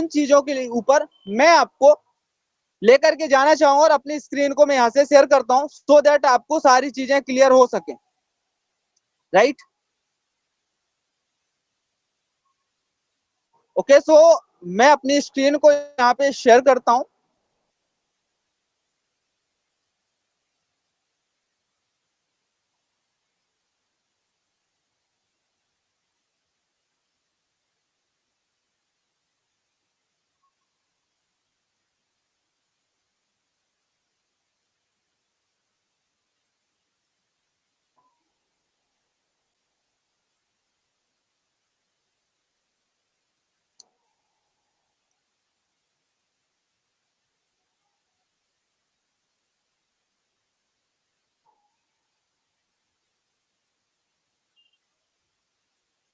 उन चीजों के ऊपर मैं आपको लेकर के जाना चाहूंगा और अपनी स्क्रीन को मैं यहां से शेयर करता हूं सो दैट आपको सारी चीजें क्लियर हो सके। Right, okay. सो मैं अपनी स्क्रीन को यहाँ पे शेयर करता हूं।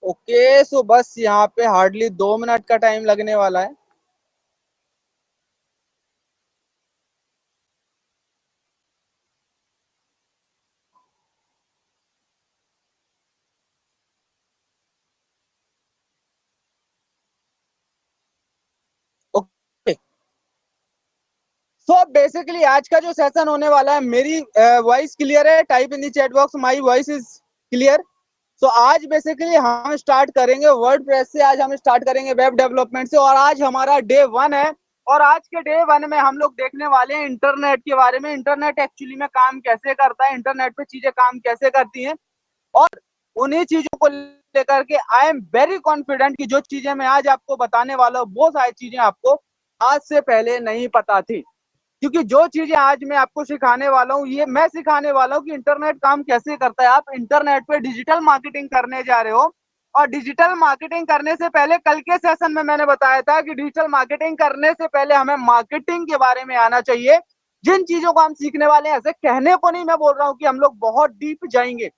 ओके, सो बस यहाँ पे हार्डली 2 मिनट का टाइम लगने वाला है। ओके, सो बेसिकली आज का जो सेशन होने वाला है, मेरी वॉइस क्लियर है? Type in the chat box my voice is clear. So आज बेसिकली हम स्टार्ट करेंगे वर्डप्रेस से, आज हम स्टार्ट करेंगे वेब डेवलपमेंट से, और आज हमारा डे 1 है। और आज के डे 1 में हम लोग देखने वाले हैं इंटरनेट के बारे में, इंटरनेट एक्चुअली में काम कैसे करता है, इंटरनेट पे चीजें काम कैसे करती हैं। और उन्हीं चीजों को लेकर के आई एम वेरी कॉन्फिडेंट कि जो चीजें मैं आज आपको बताने वाला हूँ वो सारी चीजें आपको आज से पहले नहीं पता थी। क्योंकि जो चीजें आज मैं आपको सिखाने वाला हूँ, ये मैं सिखाने वाला हूँ कि इंटरनेट काम कैसे करता है। आप इंटरनेट पे डिजिटल मार्केटिंग करने जा रहे हो, और डिजिटल मार्केटिंग करने से पहले कल के सेशन में मैंने बताया था कि डिजिटल मार्केटिंग करने से पहले हमें मार्केटिंग के बारे में आना चाहिए। जिन चीजों को हम सीखने वाले हैं, ऐसे कहने को नहीं मैं बोल रहा हूँ कि हम लोग बहुत डीप जाएंगे,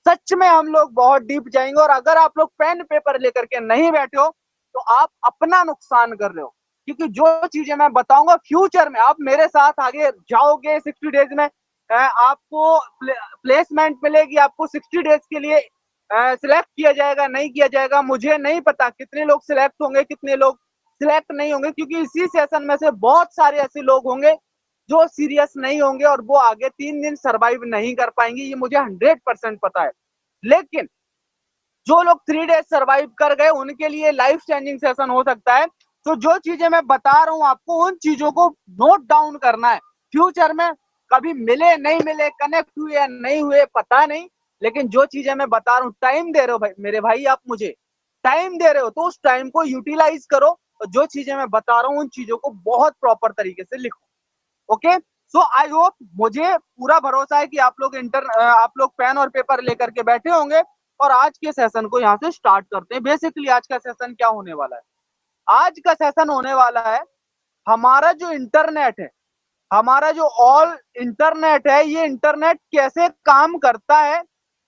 सच में हम लोग बहुत डीप जाएंगे। और अगर आप लोग पेन पेपर लेकर के नहीं बैठे हो तो आप अपना नुकसान कर रहे हो। क्योंकि जो चीजें मैं बताऊंगा फ्यूचर में, आप मेरे साथ आगे जाओगे 60 डेज में, आपको प्लेसमेंट मिलेगी, आपको 60 डेज के लिए सिलेक्ट किया जाएगा, नहीं किया जाएगा मुझे नहीं पता, कितने लोग सिलेक्ट होंगे कितने लोग सिलेक्ट नहीं होंगे, क्योंकि इसी सेशन में से बहुत सारे ऐसे लोग होंगे जो सीरियस नहीं होंगे और वो आगे 3 दिन सर्वाइव नहीं कर पाएंगे, ये मुझे 100% पता है। लेकिन जो लोग 3 डेज सर्वाइव कर गए उनके लिए लाइफ चेंजिंग सेशन हो सकता है। तो जो चीजें मैं बता रहा हूं आपको, उन चीजों को नोट डाउन करना है। फ्यूचर में कभी मिले नहीं मिले, कनेक्ट हुए या नहीं हुए पता नहीं, लेकिन जो चीजें मैं बता रहा हूँ, टाइम दे रहे हो भाई मेरे भाई, आप मुझे टाइम दे रहे हो तो उस टाइम को यूटिलाइज करो, और जो चीजें मैं बता रहा हूँ उन चीजों को बहुत प्रॉपर तरीके से लिखो। ओके, सो आई होप, मुझे पूरा भरोसा है कि आप लोग पेन और पेपर लेकर के बैठे होंगे। और आज के सेशन को यहाँ से स्टार्ट करते हैं। बेसिकली आज का सेशन क्या होने वाला है? आज का सेशन होने वाला है हमारा जो इंटरनेट है, हमारा जो ऑल इंटरनेट है, ये इंटरनेट कैसे काम करता है,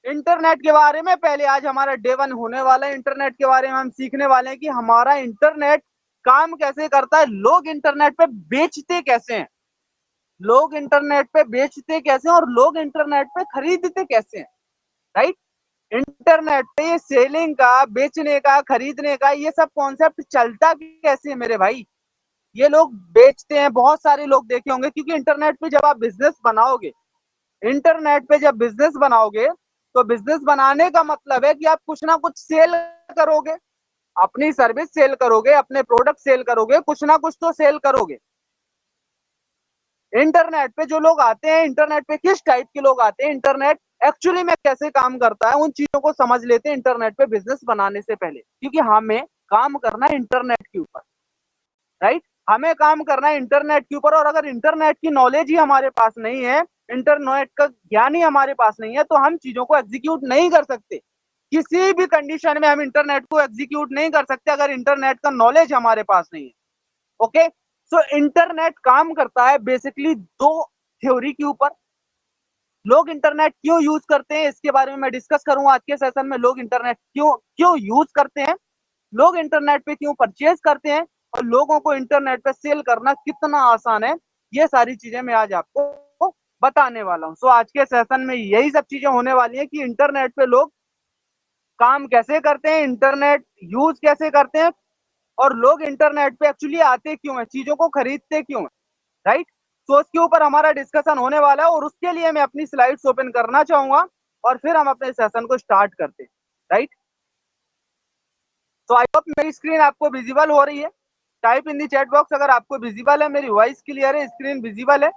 इंटरनेट के बारे में पहले आज हमारा डे 1 होने वाला है। इंटरनेट के बारे में हम सीखने वाले हैं कि हमारा इंटरनेट काम कैसे करता है, लोग इंटरनेट पे बेचते कैसे हैं, लोग इंटरनेट पे बेचते कैसे हैं, और लोग इंटरनेट पे खरीदते कैसे हैं। राइट, इंटरनेट पे सेलिंग का, बेचने का, खरीदने का, ये सब कॉन्सेप्ट चलता कैसे है मेरे भाई? ये लोग बेचते हैं, बहुत सारे लोग देखे होंगे, क्योंकि इंटरनेट पे जब आप बिजनेस बनाओगे, इंटरनेट पे जब बिजनेस बनाओगे तो बिजनेस बनाने का मतलब है कि आप कुछ ना कुछ सेल करोगे, अपनी सर्विस सेल करोगे, अपने प्रोडक्ट सेल करोगे, कुछ ना कुछ तो सेल करोगे। इंटरनेट पे जो लोग आते हैं, इंटरनेट पे किस टाइप के लोग आते हैं, इंटरनेट एक्चुअली में कैसे काम करता है, उन चीजों को समझ लेते हैं इंटरनेट पे बिजनेस बनाने से पहले। क्योंकि हमें काम करना है इंटरनेट के ऊपर। राइट, हमें काम करना है इंटरनेट के ऊपर, और अगर इंटरनेट की नॉलेज ही हमारे पास नहीं है, इंटरनेट का ज्ञान ही हमारे पास नहीं है, तो हम चीजों को एग्जीक्यूट नहीं कर सकते। किसी भी कंडीशन में हम इंटरनेट को एग्जीक्यूट नहीं कर सकते अगर इंटरनेट का नॉलेज हमारे पास नहीं है। ओके, सो इंटरनेट काम करता है बेसिकली दो थ्योरी के ऊपर। लोग इंटरनेट क्यों यूज करते हैं इसके बारे में मैं डिस्कस करूंगा आज के सेशन में। लोग इंटरनेट क्यों क्यों यूज करते हैं, लोग इंटरनेट पे क्यों परचेज करते हैं, और लोगों को इंटरनेट पे सेल करना कितना आसान है, ये सारी चीजें मैं आज आपको बताने वाला हूँ। सो आज के सेशन में यही सब चीजें होने वाली है कि इंटरनेट पे लोग काम कैसे करते हैं, इंटरनेट यूज कैसे करते हैं, और लोग इंटरनेट पे एक्चुअली आते क्यों हैं, चीजों को खरीदते क्यों हैं, राइट। तो उसके ऊपर हमारा डिस्कशन होने वाला है और उसके लिए मैं अपनी स्लाइड्स ओपन करना चाहूंगा और फिर हम अपने सेशन को स्टार्ट करते हैं, राइट। तो आई होप मेरी स्क्रीन आपको विजिबल हो रही है। Type in the chat box अगर आपको विजिबल है, मेरी वॉइस क्लियर है, स्क्रीन विजिबल है।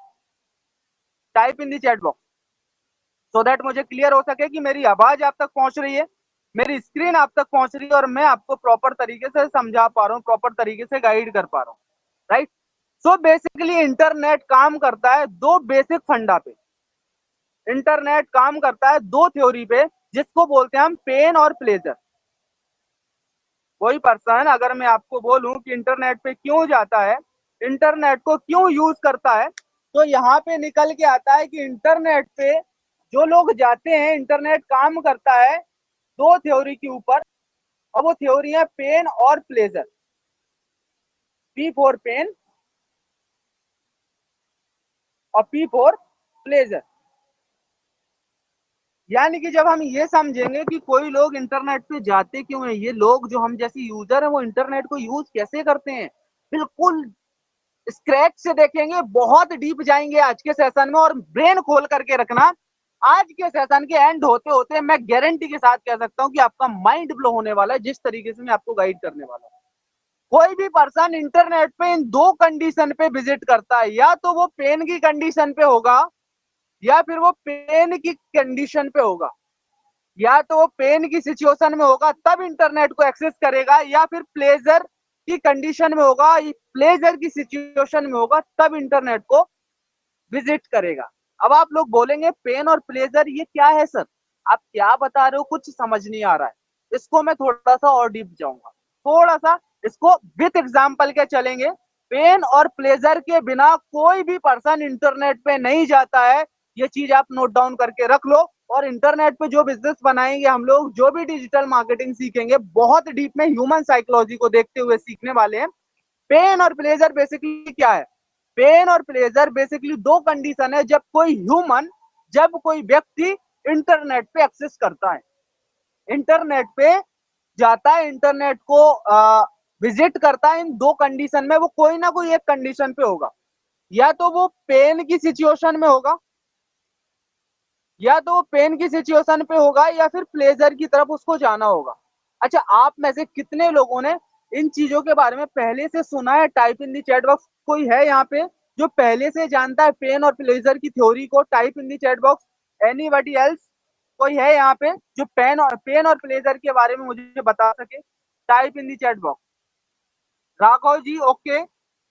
Type in the chat box so that मुझे क्लियर हो सके कि मेरी आवाज आप तक पहुंच रही है, मेरी स्क्रीन आप तक पहुंच रही है और मैं आपको प्रॉपर तरीके से समझा पा रहा हूँ, प्रॉपर तरीके से गाइड कर पा रहा हूँ, राइट। सो बेसिकली इंटरनेट काम करता है दो बेसिक फंडा पे। इंटरनेट काम करता है दो थ्योरी पे, जिसको बोलते हैं हम पेन और प्लेजर। कोई पर्सन अगर मैं आपको बोलूं कि इंटरनेट पे क्यों जाता है, इंटरनेट को क्यों यूज करता है, तो यहाँ पे निकल के आता है कि इंटरनेट पे जो लोग जाते हैं, इंटरनेट काम करता है दो थ्योरी के ऊपर, और वो थ्योरी है पेन और प्लेजर। पी फॉर पेन और पी फॉर प्लेजर। यानी कि जब हम ये समझेंगे कि कोई लोग इंटरनेट पे जाते क्यों हैं, ये लोग जो हम जैसे यूजर हैं वो इंटरनेट को यूज कैसे करते हैं, बिल्कुल स्क्रैच से देखेंगे, बहुत डीप जाएंगे आज के सेशन में। और ब्रेन खोल करके रखना, आज के सेशन के एंड होते होते मैं गारंटी के साथ कह सकता हूं कि आपका माइंड ब्लो होने वाला है, जिस तरीके से मैं आपको गाइड करने वाला हूं। कोई भी पर्सन इंटरनेट पे इन दो कंडीशन पे विजिट करता है, या तो वो पेन की कंडीशन पे होगा या फिर वो पेन की कंडीशन पे होगा, या तो वो पेन की सिचुएशन में होगा तब इंटरनेट को एक्सेस करेगा, या फिर प्लेजर की कंडीशन में होगा, प्लेजर की सिचुएशन में होगा तब इंटरनेट को विजिट करेगा। अब आप लोग बोलेंगे पेन और प्लेजर ये क्या है सर, आप क्या बता रहे हो, कुछ समझ नहीं आ रहा है। इसको मैं थोड़ा सा और डीप जाऊंगा, थोड़ा सा इसको विथ एग्जांपल के चलेंगे। पेन और प्लेजर के बिना कोई भी पर्सन इंटरनेट पे नहीं जाता है, ये चीज आप नोट डाउन करके रख लो। और इंटरनेट पे जो बिजनेस बनाएंगे हम लोग, जो भी डिजिटल मार्केटिंग सीखेंगे, बहुत डीप में ह्यूमन साइकोलॉजी को देखते हुए सीखने वाले हैं। पेन और प्लेजर बेसिकली क्या है, पेन और प्लेजर बेसिकली दो कंडीशन है जब कोई ह्यूमन, जब कोई व्यक्ति इंटरनेट पे एक्सेस करता है, इंटरनेट पे जाता है, इंटरनेट को विजिट करता है। इन दो कंडीशन में वो कोई ना कोई एक कंडीशन पे होगा, या तो वो पेन की सिचुएशन में होगा, या तो वो पेन की सिचुएशन पे होगा, या फिर प्लेजर की तरफ उसको जाना होगा। अच्छा, आप में से कितने लोगों ने इन चीजों के बारे में पहले से सुना है? Type in the chat box कोई है यहाँ पे जो पहले से जानता है पेन और प्लेजर की थ्योरी को? Type in the chat box. Anybody else? कोई है यहाँ पे जो पेन और प्लेजर के बारे में मुझे बता सके? Type in the chat box. Raghav ji, okay.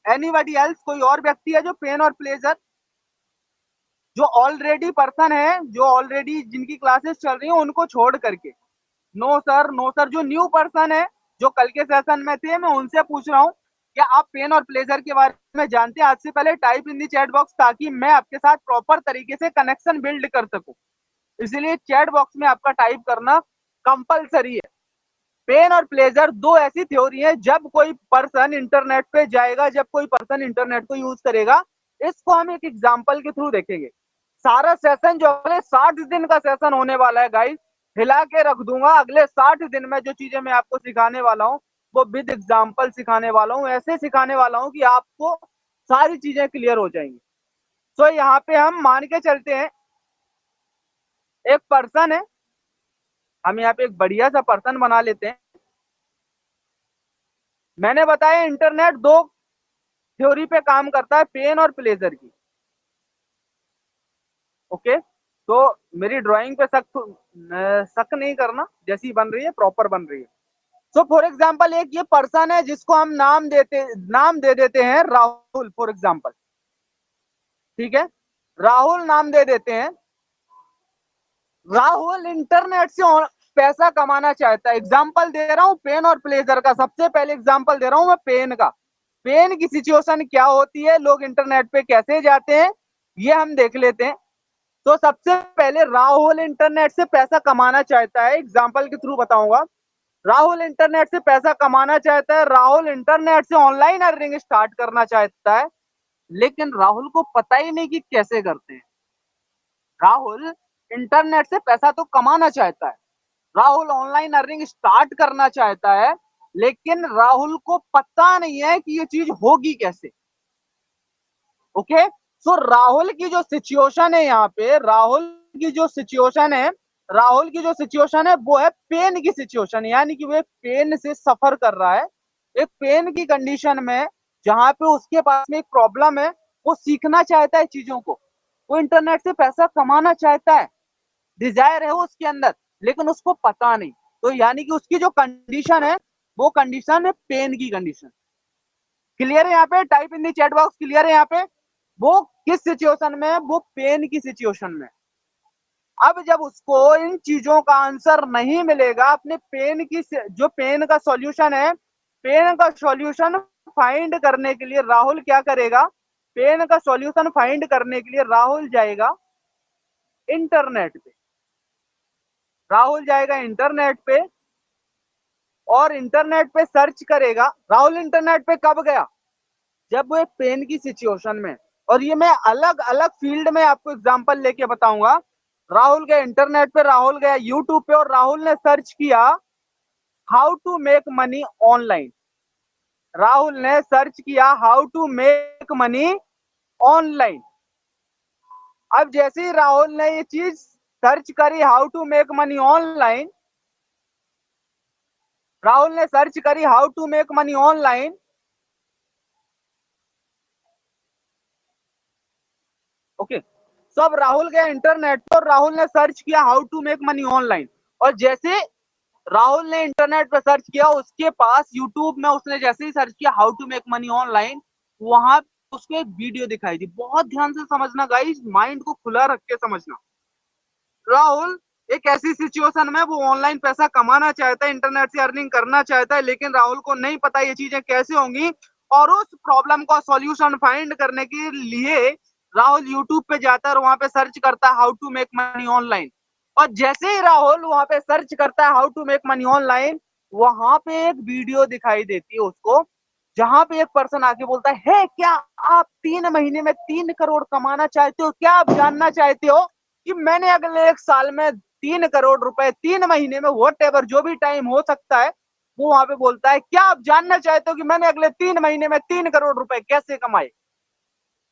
Anybody else? कोई और व्यक्ति है जो पेन और प्लेजर, जो ऑलरेडी पर्सन है, जो ऑलरेडी जिनकी क्लासेस चल रही हैं उनको छोड़ करके? No sir, no sir. जो न्यू पर्सन है, जो कल के सेशन में थे, मैं उनसे पूछ रहा हूँ क्या आप पेन और प्लेजर के बारे में जानते हैं? आज से पहले type in the chat box, ताकि मैं आपके साथ प्रॉपर तरीके से कनेक्शन बिल्ड कर सकूं। इसलिए चैट बॉक्स में आपका टाइप करना कंपलसरी है। पेन और प्लेजर दो ऐसी थ्योरी है, जब कोई पर्सन इंटरनेट पे जाएगा, जब कोई पर्सन इंटरनेट को यूज करेगा। इसको हम एक एग्जांपल के थ्रू देखेंगे। सारा सेशन जो अगले 60 दिन का सेशन होने वाला है गाइस, हिला के रख दूंगा। अगले 60 दिन में जो चीजें मैं आपको सिखाने वाला हूँ, वो विद एग्जांपल सिखाने वाला हूँ, ऐसे सिखाने वाला हूँ कि आपको सारी चीजें क्लियर हो जाएंगी। तो यहाँ पे हम मान के चलते हैं एक पर्सन है, हम यहाँ पे एक बढ़िया सा पर्सन बना लेते हैं। मैंने बताया इंटरनेट दो थ्योरी पे काम करता है, पेन और प्लेजर की। ओके, तो मेरी ड्राइंग पे शक नहीं करना, जैसी बन रही है प्रॉपर बन रही है। सो फॉर एग्जाम्पल एक ये पर्सन है जिसको हम नाम दे देते हैं राहुल, फॉर एग्जाम्पल। ठीक है, राहुल नाम दे देते हैं। राहुल इंटरनेट से पैसा कमाना चाहता है। एग्जाम्पल दे रहा हूं पेन और प्लेजर का, सबसे पहले एग्जाम्पल दे रहा हूं मैं पेन का। पेन की सिचुएशन क्या होती है, लोग इंटरनेट पे कैसे जाते हैं, ये हम देख लेते हैं। तो सबसे पहले राहुल इंटरनेट से पैसा कमाना चाहता है, एग्जाम्पल के थ्रू बताऊंगा। राहुल इंटरनेट से पैसा कमाना चाहता है, राहुल इंटरनेट से ऑनलाइन अर्निंग स्टार्ट करना चाहता है, लेकिन राहुल को पता ही नहीं कि कैसे करते हैं। राहुल इंटरनेट से पैसा तो कमाना चाहता है, राहुल ऑनलाइन अर्निंग स्टार्ट करना चाहता है, लेकिन राहुल को पता नहीं है कि ये चीज होगी कैसे। ओके, सो राहुल की जो सिचुएशन है यहाँ पे, की जो सिचुएशन है राहुल की जो सिचुएशन है वो है पेन की सिचुएशन, यानी कि वो एक पेन से सफर कर रहा है, एक पेन की कंडीशन में, जहां पे उसके पास में एक प्रॉब्लम है। वो सीखना चाहता है चीजों को, वो इंटरनेट से पैसा कमाना चाहता है, डिजायर है वो उसके अंदर, लेकिन उसको पता नहीं। तो यानी कि उसकी जो कंडीशन है वो कंडीशन है पेन की कंडीशन। क्लियर है यहाँ पे? Type in the chat box, clear है यहाँ पे? वो किस सिचुएशन में है? वो पेन की सिचुएशन में। अब जब उसको इन चीजों का आंसर नहीं मिलेगा, अपने पेन की जो पेन का सॉल्यूशन है, पेन का सॉल्यूशन फाइंड करने के लिए राहुल क्या करेगा? पेन का सॉल्यूशन फाइंड करने के लिए राहुल जाएगा इंटरनेट पे। राहुल जाएगा इंटरनेट पे और इंटरनेट पे सर्च करेगा। राहुल इंटरनेट पे कब गया? जब वो एक पेन की सिचुएशन में। और ये मैं अलग अलग फील्ड में आपको एग्जांपल लेके बताऊंगा। राहुल गया इंटरनेट पे, राहुल गया यूट्यूब पे और राहुल ने सर्च किया how to make money online. Rahul ने सर्च किया how to make money online. अब जैसे ही राहुल ने ये चीज सर्च करी how to make money online, Rahul ने सर्च करी how to make money online. Okay, सब राहुल गया इंटरनेट पर, राहुल ने सर्च किया how to make money online. और जैसे राहुल ने इंटरनेट पर सर्च किया, उसके पास यूट्यूब में उसने जैसे ही सर्च किया how to make money online, वहां उसको एक वीडियो दिखाई दी। बहुत ध्यान से समझना गाइस, माइंड को खुला रख के समझना। राहुल एक ऐसी सिचुएशन में वो ऑनलाइन पैसा कमाना चाहता है, इंटरनेट से अर्निंग करना चाहता है, लेकिन राहुल को नहीं पता ये चीजें कैसे होंगी। और उस प्रॉब्लम का सॉल्यूशन फाइंड करने के लिए राहुल यूट्यूब पे जाता है और वहां पे सर्च करता है how to make money online. और जैसे ही राहुल वहां पे सर्च करता है how to make money online, वहां पे एक वीडियो दिखाई देती है उसको, जहां पे एक पर्सन आके बोलता है, हे क्या आप 3 महीने में 3 करोड़ कमाना चाहते हो? क्या आप जानना चाहते हो कि मैंने अगले 1 साल में 3 करोड़ रुपए 3 महीने में, वट एवर जो भी टाइम हो सकता है, वो वहां पे बोलता है क्या आप जानना चाहते हो कि मैंने अगले 3 महीने में 3 करोड़ रुपए कैसे कमाए?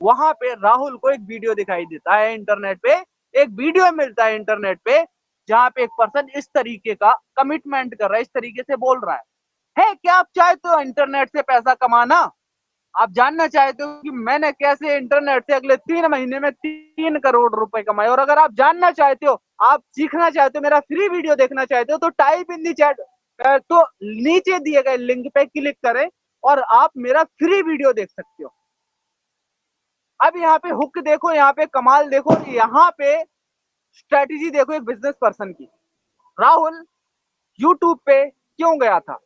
वहां पे राहुल को एक वीडियो दिखाई देता है इंटरनेट पे, एक वीडियो मिलता है इंटरनेट पे, जहां पे एक पर्सन इस तरीके का कमिटमेंट कर रहा है, इस तरीके से बोल रहा है क्या आप चाहते हो इंटरनेट से पैसा कमाना? आप जानना चाहते हो कि मैंने कैसे इंटरनेट से अगले 3 महीने में 3 करोड़ रुपए कमाए? और अगर आप जानना चाहते हो, आप सीखना चाहते हो, मेरा फ्री वीडियो देखना चाहते हो, तो टाइप इन दी चैट, तो नीचे दिए गए लिंक पे क्लिक करें और आप मेरा फ्री वीडियो देख सकते हो। अब यहाँ पे हुक देखो, यहाँ पे कमाल देखो, यहाँ पे स्ट्रेटेजी देखो एक बिजनेस पर्सन की। राहुल यूट्यूब पे क्यों गया था?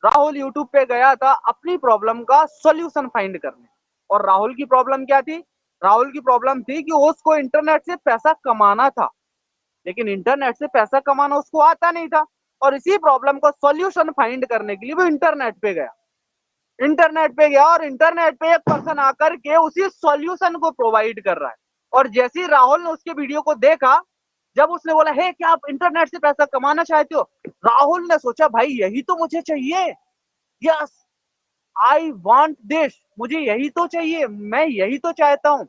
राहुल यूट्यूब पे गया था अपनी प्रॉब्लम का सॉल्यूशन फाइंड करने। और राहुल की प्रॉब्लम क्या थी? राहुल की प्रॉब्लम थी कि उसको इंटरनेट से पैसा कमाना था, लेकिन इंटरनेट से पैसा कमाना उसको आता नहीं था। और इसी प्रॉब्लम को सॉल्यूशन फाइंड करने के लिए वो इंटरनेट पे गया। इंटरनेट पे गया और इंटरनेट पे एक पर्सन आकर के उसी सॉल्यूशन को प्रोवाइड कर रहा है। और जैसे ही राहुल ने उसके वीडियो को देखा, जब उसने बोला हे क्या आप इंटरनेट से पैसा कमाना चाहते हो, राहुल ने सोचा भाई यही तो मुझे चाहिए। यस, आई वांट दिस, मुझे यही तो चाहिए, मैं यही तो चाहता हूं।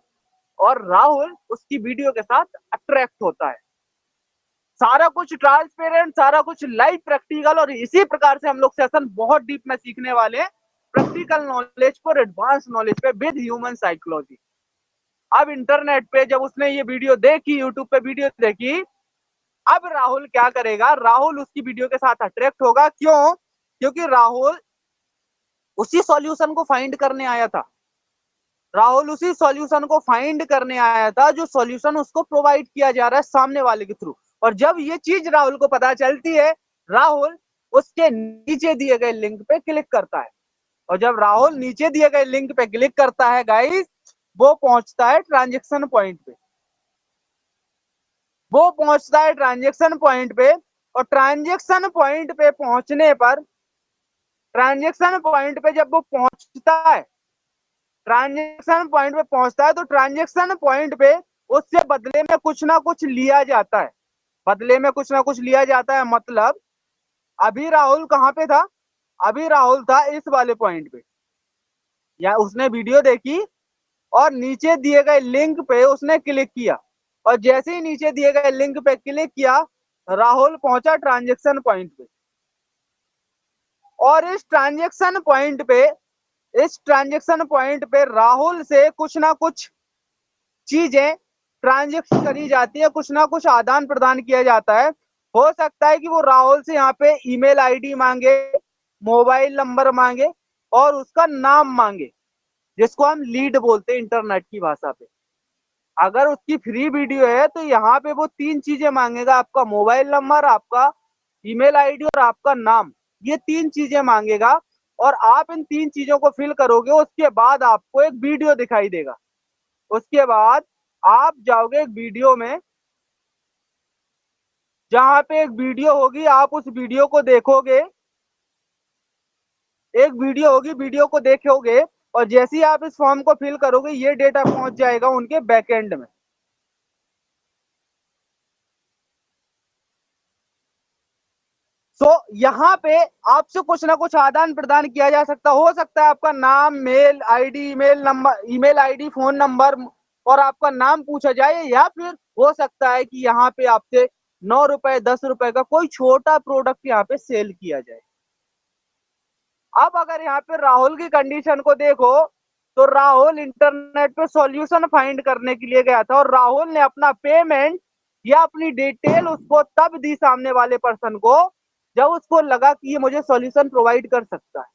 और राहुल उसकी वीडियो के साथ अट्रैक्ट होता है। सारा कुछ ट्रांसपेरेंट, सारा कुछ लाइव प्रैक्टिकल, और इसी प्रकार से हम लोग सेशन बहुत डीप में सीखने वाले हैं, प्रैक्टिकल नॉलेज पर एडवांस नॉलेज पे विद ह्यूमन साइकोलॉजी। अब इंटरनेट पे जब उसने ये वीडियो देखी, यूट्यूब पे वीडियो देखी, अब राहुल क्या करेगा? राहुल उसकी वीडियो के साथ अट्रैक्ट होगा। क्यों? क्योंकि राहुल उसी सॉल्यूशन को फाइंड करने आया था। राहुल उसी सॉल्यूशन को फाइंड करने आया था जो सॉल्यूशन उसको प्रोवाइड किया जा रहा है सामने वाले के थ्रू। और जब ये चीज राहुल को पता चलती है, राहुल उसके नीचे दिए गए लिंक पे क्लिक करता है। और जब राहुल नीचे दिए गए लिंक पे क्लिक करता है गाइस, वो पहुंचता है ट्रांजेक्शन पॉइंट पे। वो पहुंचता है ट्रांजेक्शन पॉइंट पे, और ट्रांजेक्शन पॉइंट पे पहुंचने पर, ट्रांजेक्शन पॉइंट पे जब वो पहुंचता है, ट्रांजेक्शन पॉइंट पे पहुंचता है, तो ट्रांजेक्शन पॉइंट पे उससे बदले में कुछ ना कुछ लिया जाता है। बदले में कुछ ना कुछ लिया जाता है, मतलब अभी राहुल कहां पे था? अभी राहुल था इस वाले पॉइंट पे, या उसने वीडियो देखी और नीचे दिए गए लिंक पे उसने क्लिक किया, और जैसे ही नीचे दिए गए लिंक पे क्लिक किया, राहुल पहुंचा ट्रांजेक्शन पॉइंट पे। और इस ट्रांजेक्शन पॉइंट पे राहुल से कुछ ना कुछ चीजें ट्रांजेक्शन करी जाती है, कुछ ना कुछ आदान प्रदान किया जाता है। हो सकता है कि वो राहुल से यहाँ पे ईमेल आईडी मांगे, मोबाइल नंबर मांगे और उसका नाम मांगे, जिसको हम लीड बोलते हैं इंटरनेट की भाषा पे। अगर उसकी फ्री वीडियो है तो यहाँ पे वो तीन चीजें मांगेगा, आपका मोबाइल नंबर, आपका ईमेल आईडी और आपका नाम। ये तीन चीजें मांगेगा और आप इन तीन चीजों को फिल करोगे, उसके बाद आपको एक वीडियो दिखाई देगा। उसके बाद आप जाओगे एक वीडियो में, जहां पे एक वीडियो होगी, आप उस वीडियो को देखोगे। एक वीडियो होगी, वीडियो को देखोगे और जैसे ही आप इस फॉर्म को फिल करोगे, ये डेटा पहुंच जाएगा उनके बैकएंड में। तो यहाँ पे आपसे कुछ ना कुछ आदान प्रदान किया जा सकता, हो सकता है आपका नाम, mail ID, email number, email ID, phone number और आपका नाम पूछा जाए, या फिर हो सकता है कि यहाँ पे आपसे 9 रुपए 10 रुपए का कोई छोटा प्रोडक्ट यहाँ पे सेल किया जाए। अब अगर यहाँ पे राहुल की कंडीशन को देखो, तो राहुल इंटरनेट पे सॉल्यूशन फाइंड करने के लिए गया था और राहुल ने अपना पेमेंट या अपनी डिटेल उसको तब दी सामने वाले पर्सन को, जब उसको लगा कि ये मुझे सॉल्यूशन प्रोवाइड कर सकता है।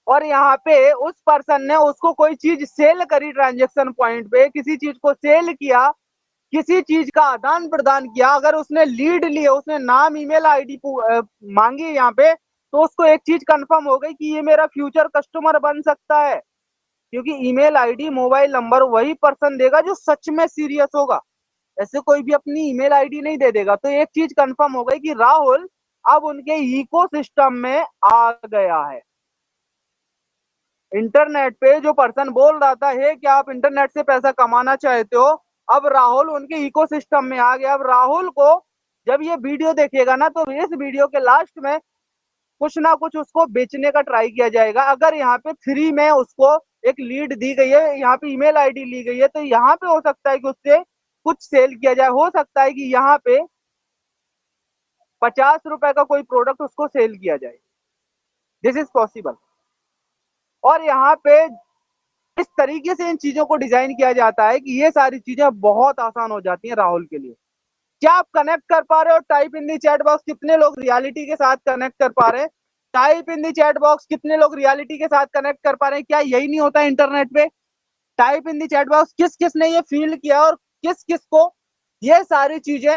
और यहाँ पे उस पर्सन ने उसको कोई चीज सेल करी, ट्रांजेक्शन पॉइंट पे किसी चीज को सेल किया, किसी चीज का आदान प्रदान किया। अगर उसने लीड लिए, उसने नाम, ईमेल आईडी मांगी यहाँ पे, तो उसको एक चीज कंफर्म हो गई कि ये मेरा फ्यूचर कस्टमर बन सकता है, क्योंकि ईमेल आईडी, मोबाइल नंबर वही पर्सन देगा जो सच में सीरियस होगा। ऐसे कोई भी अपनी ईमेल आईडी नहीं दे देगा। तो एक चीज कंफर्म हो गई कि राहुल अब उनके इकोसिस्टम में आ गया है। इंटरनेट पे जो पर्सन बोल रहा था, हे क्या आप इंटरनेट से पैसा कमाना चाहते हो, अब राहुल उनके इकोसिस्टम में आ गया। अब राहुल को जब ये वीडियो देखेगा ना, तो इस वीडियो के लास्ट में कुछ ना कुछ उसको बेचने का ट्राई किया जाएगा। अगर यहाँ पे फ्री में उसको एक लीड दी गई है, यहाँ पे ईमेल आईडी ली गई है, तो यहाँ पे हो सकता है कि उससे कुछ सेल किया जाए। हो सकता है कि यहाँ पे 50 रुपए का कोई प्रोडक्ट उसको सेल किया जाए। This is possible. और यहाँ पे इस तरीके से इन चीजों को डिजाइन किया जाता है कि ये सारी चीजें बहुत आसान हो जाती हैं राहुल के लिए। क्या आप कनेक्ट कर पा रहे हो? Type in the chat box कितने लोग रियलिटी के साथ कनेक्ट कर पा रहे हैं? Type in the chat box कितने लोग रियलिटी के साथ कनेक्ट कर पा रहे हैं? क्या यही नहीं होता इंटरनेट पे? Type in the chat box किस किस ने ये फील किया और किस किस को ये सारी चीजें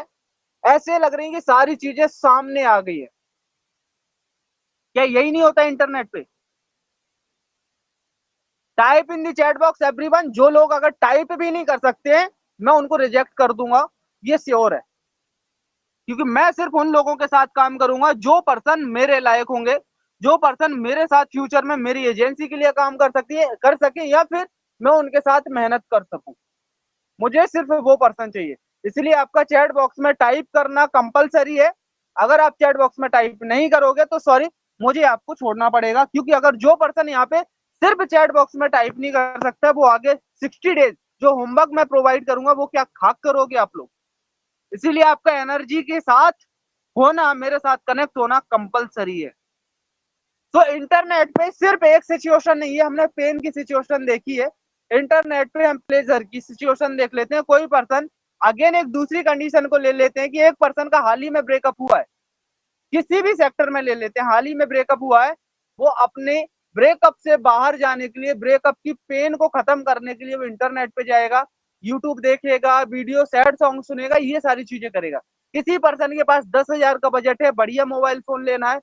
ऐसे लग रही है कि सारी चीजें सामने आ गई है। क्या यही नहीं होता इंटरनेट पे? Type in the chat box everyone. जो लोग अगर टाइप भी नहीं कर सकते हैं, मैं उनको रिजेक्ट कर दूंगा, ये श्योर है। क्योंकि मैं सिर्फ उन लोगों के साथ काम करूंगा जो पर्सन मेरे लायक होंगे, जो पर्सन मेरे साथ फ्यूचर में मेरी एजेंसी के लिए काम कर सके, या फिर मैं उनके साथ मेहनत कर सकूं। मुझे सिर्फ वो पर्सन चाहिए। इसलिए आपका चैट बॉक्स में टाइप करना कंपलसरी है। अगर आप चैट बॉक्स में टाइप नहीं करोगे तो सॉरी, मुझे आपको छोड़ना पड़ेगा। क्योंकि अगर जो पर्सन यहाँ पे सिर्फ चैट बॉक्स में टाइप नहीं कर सकता, वो आगे 60 डेज जो होमवर्क मैं प्रोवाइड करूंगा वो क्या खाक करोगे आप लोग। इसीलिए आपका एनर्जी के साथ होना, मेरे साथ कनेक्ट होना कंपलसरी है। तो इंटरनेट पे सिर्फ एक सिचुएशन नहीं है, हमने पेन की सिचुएशन देखी है। इंटरनेट पे हम प्लेजर की सिचुएशन देख लेते हैं। कोई पर्सन, अगेन एक दूसरी कंडीशन को ले लेते हैं कि एक पर्सन का हाल ही में ब्रेकअप हुआ है, किसी भी सेक्टर में ले लेते हैं, हाल ही में ब्रेकअप हुआ है। वो अपने ब्रेकअप से बाहर जाने के लिए, ब्रेकअप की पेन को खत्म करने के लिए वो इंटरनेट पे जाएगा, यूट्यूब देखेगा, वीडियो, सैड सॉन्ग सुनेगा, ये सारी चीजें करेगा। किसी पर्सन के पास 10,000 का बजट है, बढ़िया मोबाइल फोन लेना है,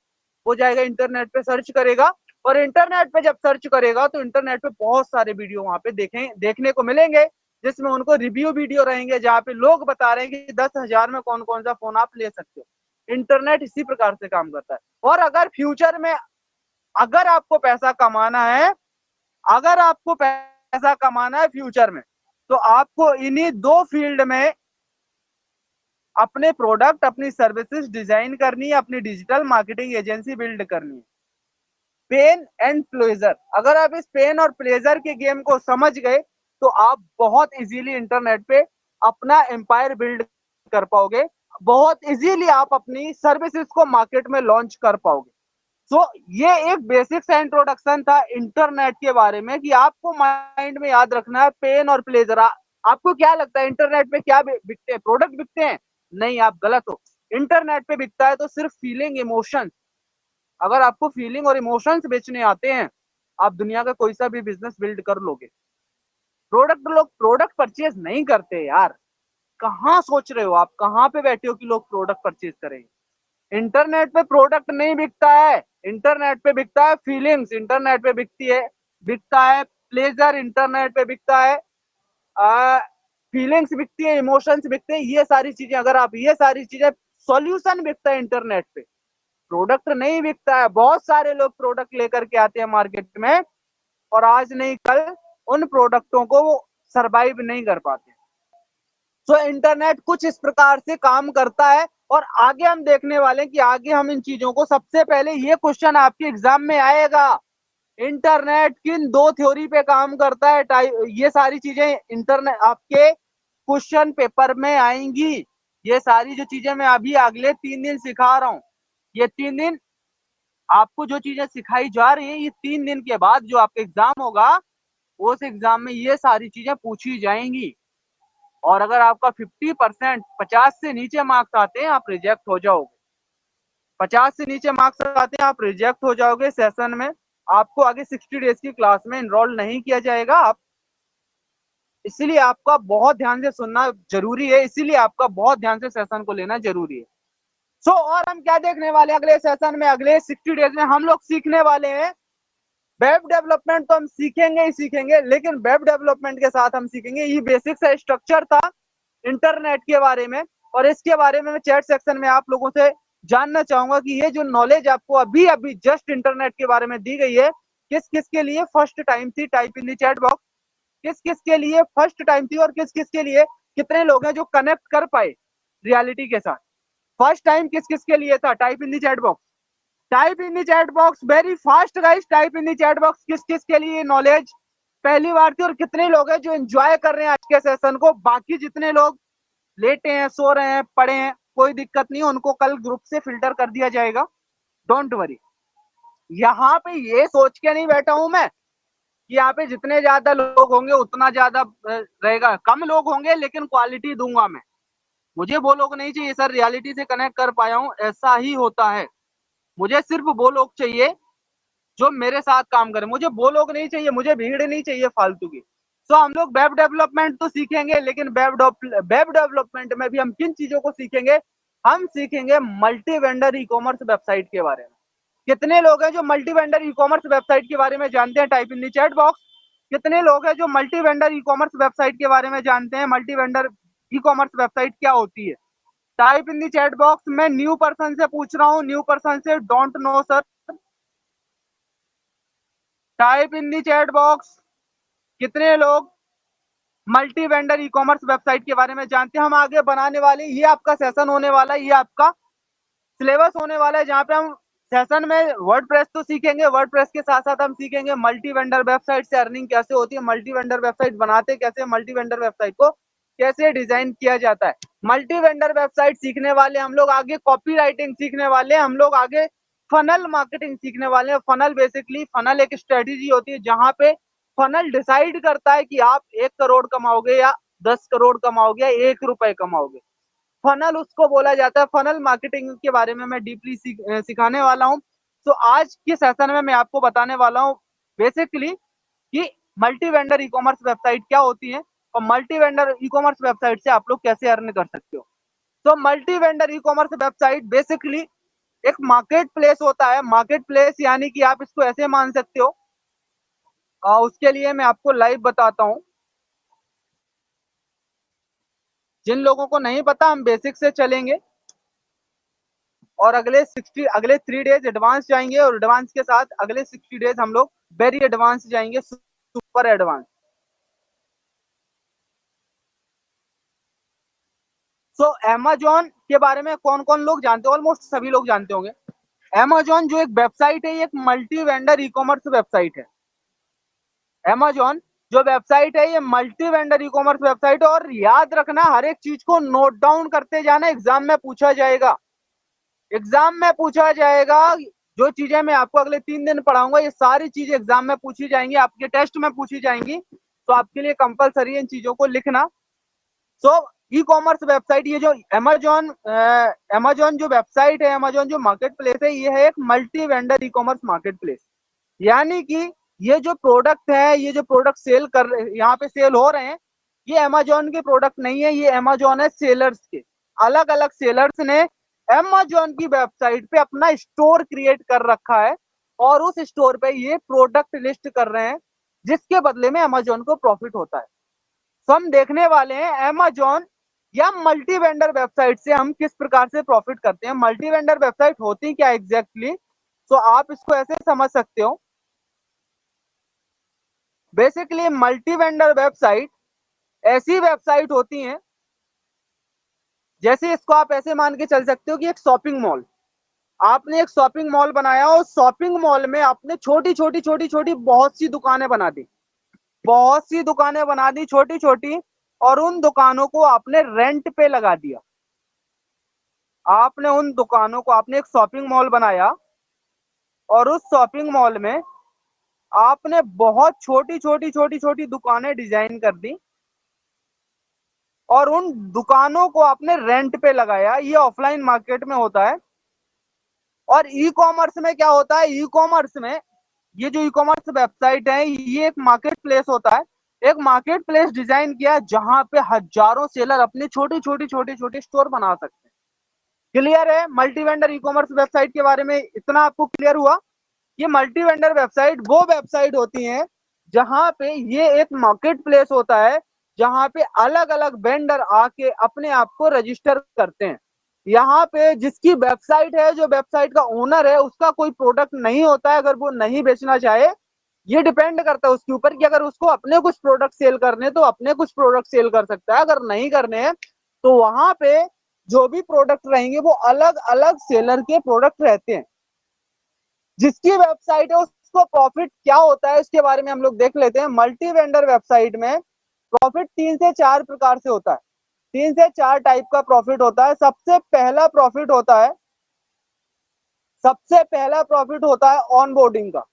वो जाएगा इंटरनेट पे सर्च करेगा। और इंटरनेट पे जब सर्च करेगा तो इंटरनेट पे बहुत सारे वीडियो वहां पे देखने को मिलेंगे, जिसमें उनको रिव्यू वीडियो रहेंगे, जहाँ पे लोग बता रहे हैं कि 10,000 में कौन कौन सा फोन आप ले सकते हो। इंटरनेट इसी प्रकार से काम करता है। और अगर फ्यूचर में अगर आपको पैसा कमाना है, अगर आपको पैसा कमाना है फ्यूचर में, तो आपको इन्हीं दो फील्ड में अपने प्रोडक्ट, अपनी सर्विसेज डिजाइन करनी है, अपनी डिजिटल मार्केटिंग एजेंसी बिल्ड करनी है। Pain and pleasure. अगर आप इस पेन और प्लेजर के गेम को समझ गए तो आप बहुत इजीली इंटरनेट पे अपना एम्पायर बिल्ड कर पाओगे, बहुत इजीली आप अपनी सर्विसेज को मार्केट में लॉन्च कर पाओगे। सो ये एक बेसिक सा इंट्रोडक्शन था इंटरनेट के बारे में कि आपको माइंड में याद रखना है पेन और प्लेजर। आपको क्या लगता है इंटरनेट पे क्या बिकते हैं? प्रोडक्ट बिकते हैं? नहीं, आप गलत हो। इंटरनेट पे बिकता है तो सिर्फ फीलिंग, इमोशन। अगर आपको फीलिंग और इमोशंस बेचने आते हैं, आप दुनिया का कोई सा भी बिजनेस बिल्ड कर लोगे। प्रोडक्ट, लोग प्रोडक्ट परचेज नहीं करते यार। कहाँ सोच रहे हो आप, कहाँ पे बैठे हो कि लोग प्रोडक्ट परचेज करेंगे? इंटरनेट पे प्रोडक्ट नहीं बिकता है, इंटरनेट पे बिकता है फीलिंग्स, इंटरनेट पे बिकता है प्लेजर, इंटरनेट पे बिकता है फीलिंग्स, बिकती है इमोशंस, बिकते हैं ये सारी चीजें। अगर आप ये सारी चीजें, सॉल्यूशन बिकता है इंटरनेट पे, प्रोडक्ट नहीं बिकता है। बहुत सारे लोग प्रोडक्ट लेकर के आते हैं मार्केट में और आज नहीं कल उन प्रोडक्टों को वो सरवाइव नहीं कर पाते। तो इंटरनेट कुछ इस प्रकार से काम करता है और आगे हम देखने वाले हैं कि आगे हम इन चीजों को, सबसे पहले ये क्वेश्चन आपके एग्जाम में आएगा, इंटरनेट किन दो थ्योरी पे काम करता है? ये सारी चीजें इंटरनेट आपके क्वेश्चन पेपर में आएंगी। ये सारी जो चीजें मैं अभी अगले 3 दिन सिखा रहा हूँ, ये 3 दिन आपको जो चीजें सिखाई जा रही है, ये 3 दिन के बाद जो आपका एग्जाम होगा, उस एग्जाम में ये सारी चीजें पूछी जाएंगी। और अगर आपका 50%, 50 से नीचे मार्क्स आते हैं, आप रिजेक्ट हो जाओगे। 50 से नीचे मार्क्स आते हैं, आप रिजेक्ट हो जाओगे सेशन में। आपको आगे 60 डेज की क्लास में इनरोल नहीं किया जाएगा। आप, इसीलिए आपका बहुत ध्यान से सुनना जरूरी है, इसीलिए आपका बहुत ध्यान से सेशन को लेना जरूरी है। सो और हम क्या देखने वाले हैं अगले सेशन में, अगले 60 डेज में हम लोग सीखने वाले हैं वेब डेवलपमेंट। तो हम सीखेंगे ही सीखेंगे, लेकिन वेब डेवलपमेंट के साथ हम सीखेंगे, ये बेसिक सा स्ट्रक्चर था इंटरनेट के बारे में। और इसके बारे में मैं चैट सेक्शन में आप लोगों से जानना चाहूंगा कि ये जो नॉलेज आपको अभी अभी जस्ट इंटरनेट के बारे में दी गई है, किस किस के लिए फर्स्ट टाइम थी? Type in the chat box, किस किस के लिए फर्स्ट टाइम थी और किस किस के लिए, कितने लोग हैं जो कनेक्ट कर पाए रियलिटी के साथ? फर्स्ट टाइम किस किस के लिए था? Type in the chat box, type in the chat box very fast guys, type in the chat box किस किस के लिए नॉलेज पहली बार थी और कितने लोग हैं जो एंजॉय कर रहे हैं आज के सेशन को। बाकी जितने लोग लेटे हैं, सो रहे हैं, पड़े हैं, कोई दिक्कत नहीं, उनको कल ग्रुप से फिल्टर कर दिया जाएगा, डोंट वरी। यहाँ पे ये सोच के नहीं बैठा हूं मैं कि यहाँ पे जितने ज्यादा लोग होंगे उतना ज्यादा रहेगा, कम लोग होंगे लेकिन क्वालिटी दूंगा मैं। मुझे वो लोग नहीं चाहिए सर रियलिटी से कनेक्ट कर पाया हूँ, ऐसा ही होता है। मुझे सिर्फ वो लोग चाहिए जो मेरे साथ काम करें, मुझे वो लोग नहीं चाहिए, मुझे भीड़ नहीं चाहिए फालतू की। तो हम लोग वेब डेवलपमेंट तो सीखेंगे, लेकिन वेब डेवलपमेंट में भी हम किन चीजों को सीखेंगे? हम सीखेंगे multi vendor e commerce website के बारे में। कितने लोग हैं जो multi vendor e commerce website के बारे में जानते हैं? Type in the chat box. कितने लोग हैं जो multi vendor e commerce website के बारे में जानते हैं? Multi vendor e commerce website क्या होती है? Type in the chat box. मैं न्यू पर्सन से पूछ रहा हूँ, न्यू पर्सन से, don't know sir. Type in the chat box, कितने लोग multi vendor e commerce website के बारे में जानते हैं? हम आगे बनाने वाले, ये आपका सेशन होने वाला है, ये आपका सिलेबस होने वाला है, जहाँ पे हम सेशन में वर्डप्रेस तो सीखेंगे, वर्डप्रेस के साथ साथ हम सीखेंगे मल्टी वेंडर वेबसाइट से अर्निंग कैसे होती है, मल्टी वेंडर वेबसाइट बनाते कैसे, मल्टी वेंडर वेबसाइट को कैसे डिजाइन किया जाता है। मल्टी वेंडर वेबसाइट सीखने वाले हम लोग, आगे कॉपी राइटिंग सीखने वाले हम लोग, आगे फनल मार्केटिंग सीखने वाले हैं। फनल बेसिकली, फनल एक स्ट्रेटेजी होती है जहां पे फनल डिसाइड करता है कि आप 1 करोड़ कमाओगे या 10 करोड़ कमाओगे या 1 रुपए कमाओगे। फनल उसको बोला जाता है। फनल मार्केटिंग के बारे में मैं डीपली सिखाने वाला हूँ। तो आज के सेशन में मैं आपको बताने वाला हूँ बेसिकली कि multi vendor e commerce website क्या होती है और multi vendor e commerce website से आप लोग कैसे अर्न कर सकते हो। तो multi vendor e commerce website basically एक मार्केट प्लेस होता है। मार्केट प्लेस यानी कि आप इसको ऐसे मान सकते हो, उसके लिए मैं आपको लाइव बताता हूँ। जिन लोगों को नहीं पता, हम बेसिक से चलेंगे और अगले 3 डेज एडवांस जाएंगे और एडवांस के साथ अगले 60 डेज हम लोग वेरी एडवांस जाएंगे, सुपर एडवांस। सो अमेजोन के बारे में कौन कौन लोग जानते हो? ऑलमोस्ट सभी लोग जानते होंगे। अमेजोन जो एक वेबसाइट है, ये एक multi vendor e commerce website है। अमेजोन जो वेबसाइट है, ये multi vendor e commerce website है। और याद रखना, हर एक चीज को नोट डाउन करते जाना, एग्जाम में पूछा जाएगा। एग्जाम में पूछा जाएगा। जो चीजें मैं आपको अगले 3 दिन पढ़ाऊंगा, ये सारी चीजें एग्जाम में पूछी जाएंगी, आपके टेस्ट में पूछी जाएंगी। तो आपके लिए कंपलसरी इन चीजों को लिखना। सो ई कॉमर्स वेबसाइट, ये जो अमेजोन अमेजोन जो वेबसाइट है, अमेजोन जो मार्केट प्लेस है, ये है एक multi vendor e commerce market place. यानी कि ये जो प्रोडक्ट है, ये जो प्रोडक्ट सेल कर यहाँ पे सेल हो रहे हैं, ये अमेजोन के प्रोडक्ट नहीं है, ये अमेजोन है सेलर्स के। अलग अलग सेलर्स ने अमेजोन की वेबसाइट पे अपना स्टोर क्रिएट कर रखा है, और उस स्टोर पे ये प्रोडक्ट लिस्ट कर रहे हैं, जिसके बदले में अमेजोन को प्रॉफिट होता है। तो हम देखने वाले हैं अमेजोन या मल्टी वेंडर वेबसाइट से हम किस प्रकार से प्रॉफिट करते हैं। मल्टी वेंडर वेबसाइट होती क्या एग्जैक्टली, तो आप इसको ऐसे समझ सकते हो। बेसिकली मल्टी वेंडर वेबसाइट ऐसी वेबसाइट होती हैं, जैसे इसको आप ऐसे मान के चल सकते हो कि एक शॉपिंग मॉल, आपने एक शॉपिंग मॉल बनाया और शॉपिंग मॉल में आपने छोटी छोटी छोटी छोटी बहुत सी दुकानें बना दी, बहुत सी दुकानें बना दी छोटी छोटी, और उन दुकानों को आपने रेंट पे लगा दिया। आपने उन दुकानों को, आपने एक शॉपिंग मॉल बनाया और उस शॉपिंग मॉल में आपने बहुत छोटी छोटी छोटी छोटी दुकानें डिजाइन कर दी, और उन दुकानों को आपने रेंट पे लगाया। ये ऑफलाइन मार्केट में होता है। और ई कॉमर्स में क्या होता है, ई कॉमर्स में ये जो ई कॉमर्स वेबसाइट है, ये एक मार्केट प्लेस होता है। एक मार्केट प्लेस डिजाइन किया जहां पे हजारों सेलर अपने छोटी छोटी छोटी छोटी स्टोर बना सकते हैं। क्लियर है? Multi vendor e commerce website के बारे में इतना आपको क्लियर हुआ। ये मल्टी वेंडर वेबसाइट वो वेबसाइट होती है जहां पे ये एक मार्केट प्लेस होता है, जहां पे अलग अलग वेंडर आके अपने आप को रजिस्टर करते हैं। यहाँ पे जिसकी वेबसाइट है, जो वेबसाइट का ओनर है, उसका कोई प्रोडक्ट नहीं होता है अगर वो नहीं बेचना चाहे। ये डिपेंड करता है उसके ऊपर कि अगर उसको अपने कुछ प्रोडक्ट सेल करने तो अपने कुछ प्रोडक्ट सेल कर सकता है, अगर नहीं करने हैं तो वहां पे जो भी प्रोडक्ट रहेंगे वो अलग अलग सेलर के प्रोडक्ट रहते हैं। जिसकी वेबसाइट है उसको प्रॉफिट क्या होता है इसके बारे में हम लोग देख लेते हैं। मल्टी वेंडर वेबसाइट में प्रॉफिट 3 से 4 प्रकार से होता है। 3 से 4 टाइप का प्रॉफिट होता है। सबसे पहला प्रॉफिट होता है ऑनबोर्डिंग का।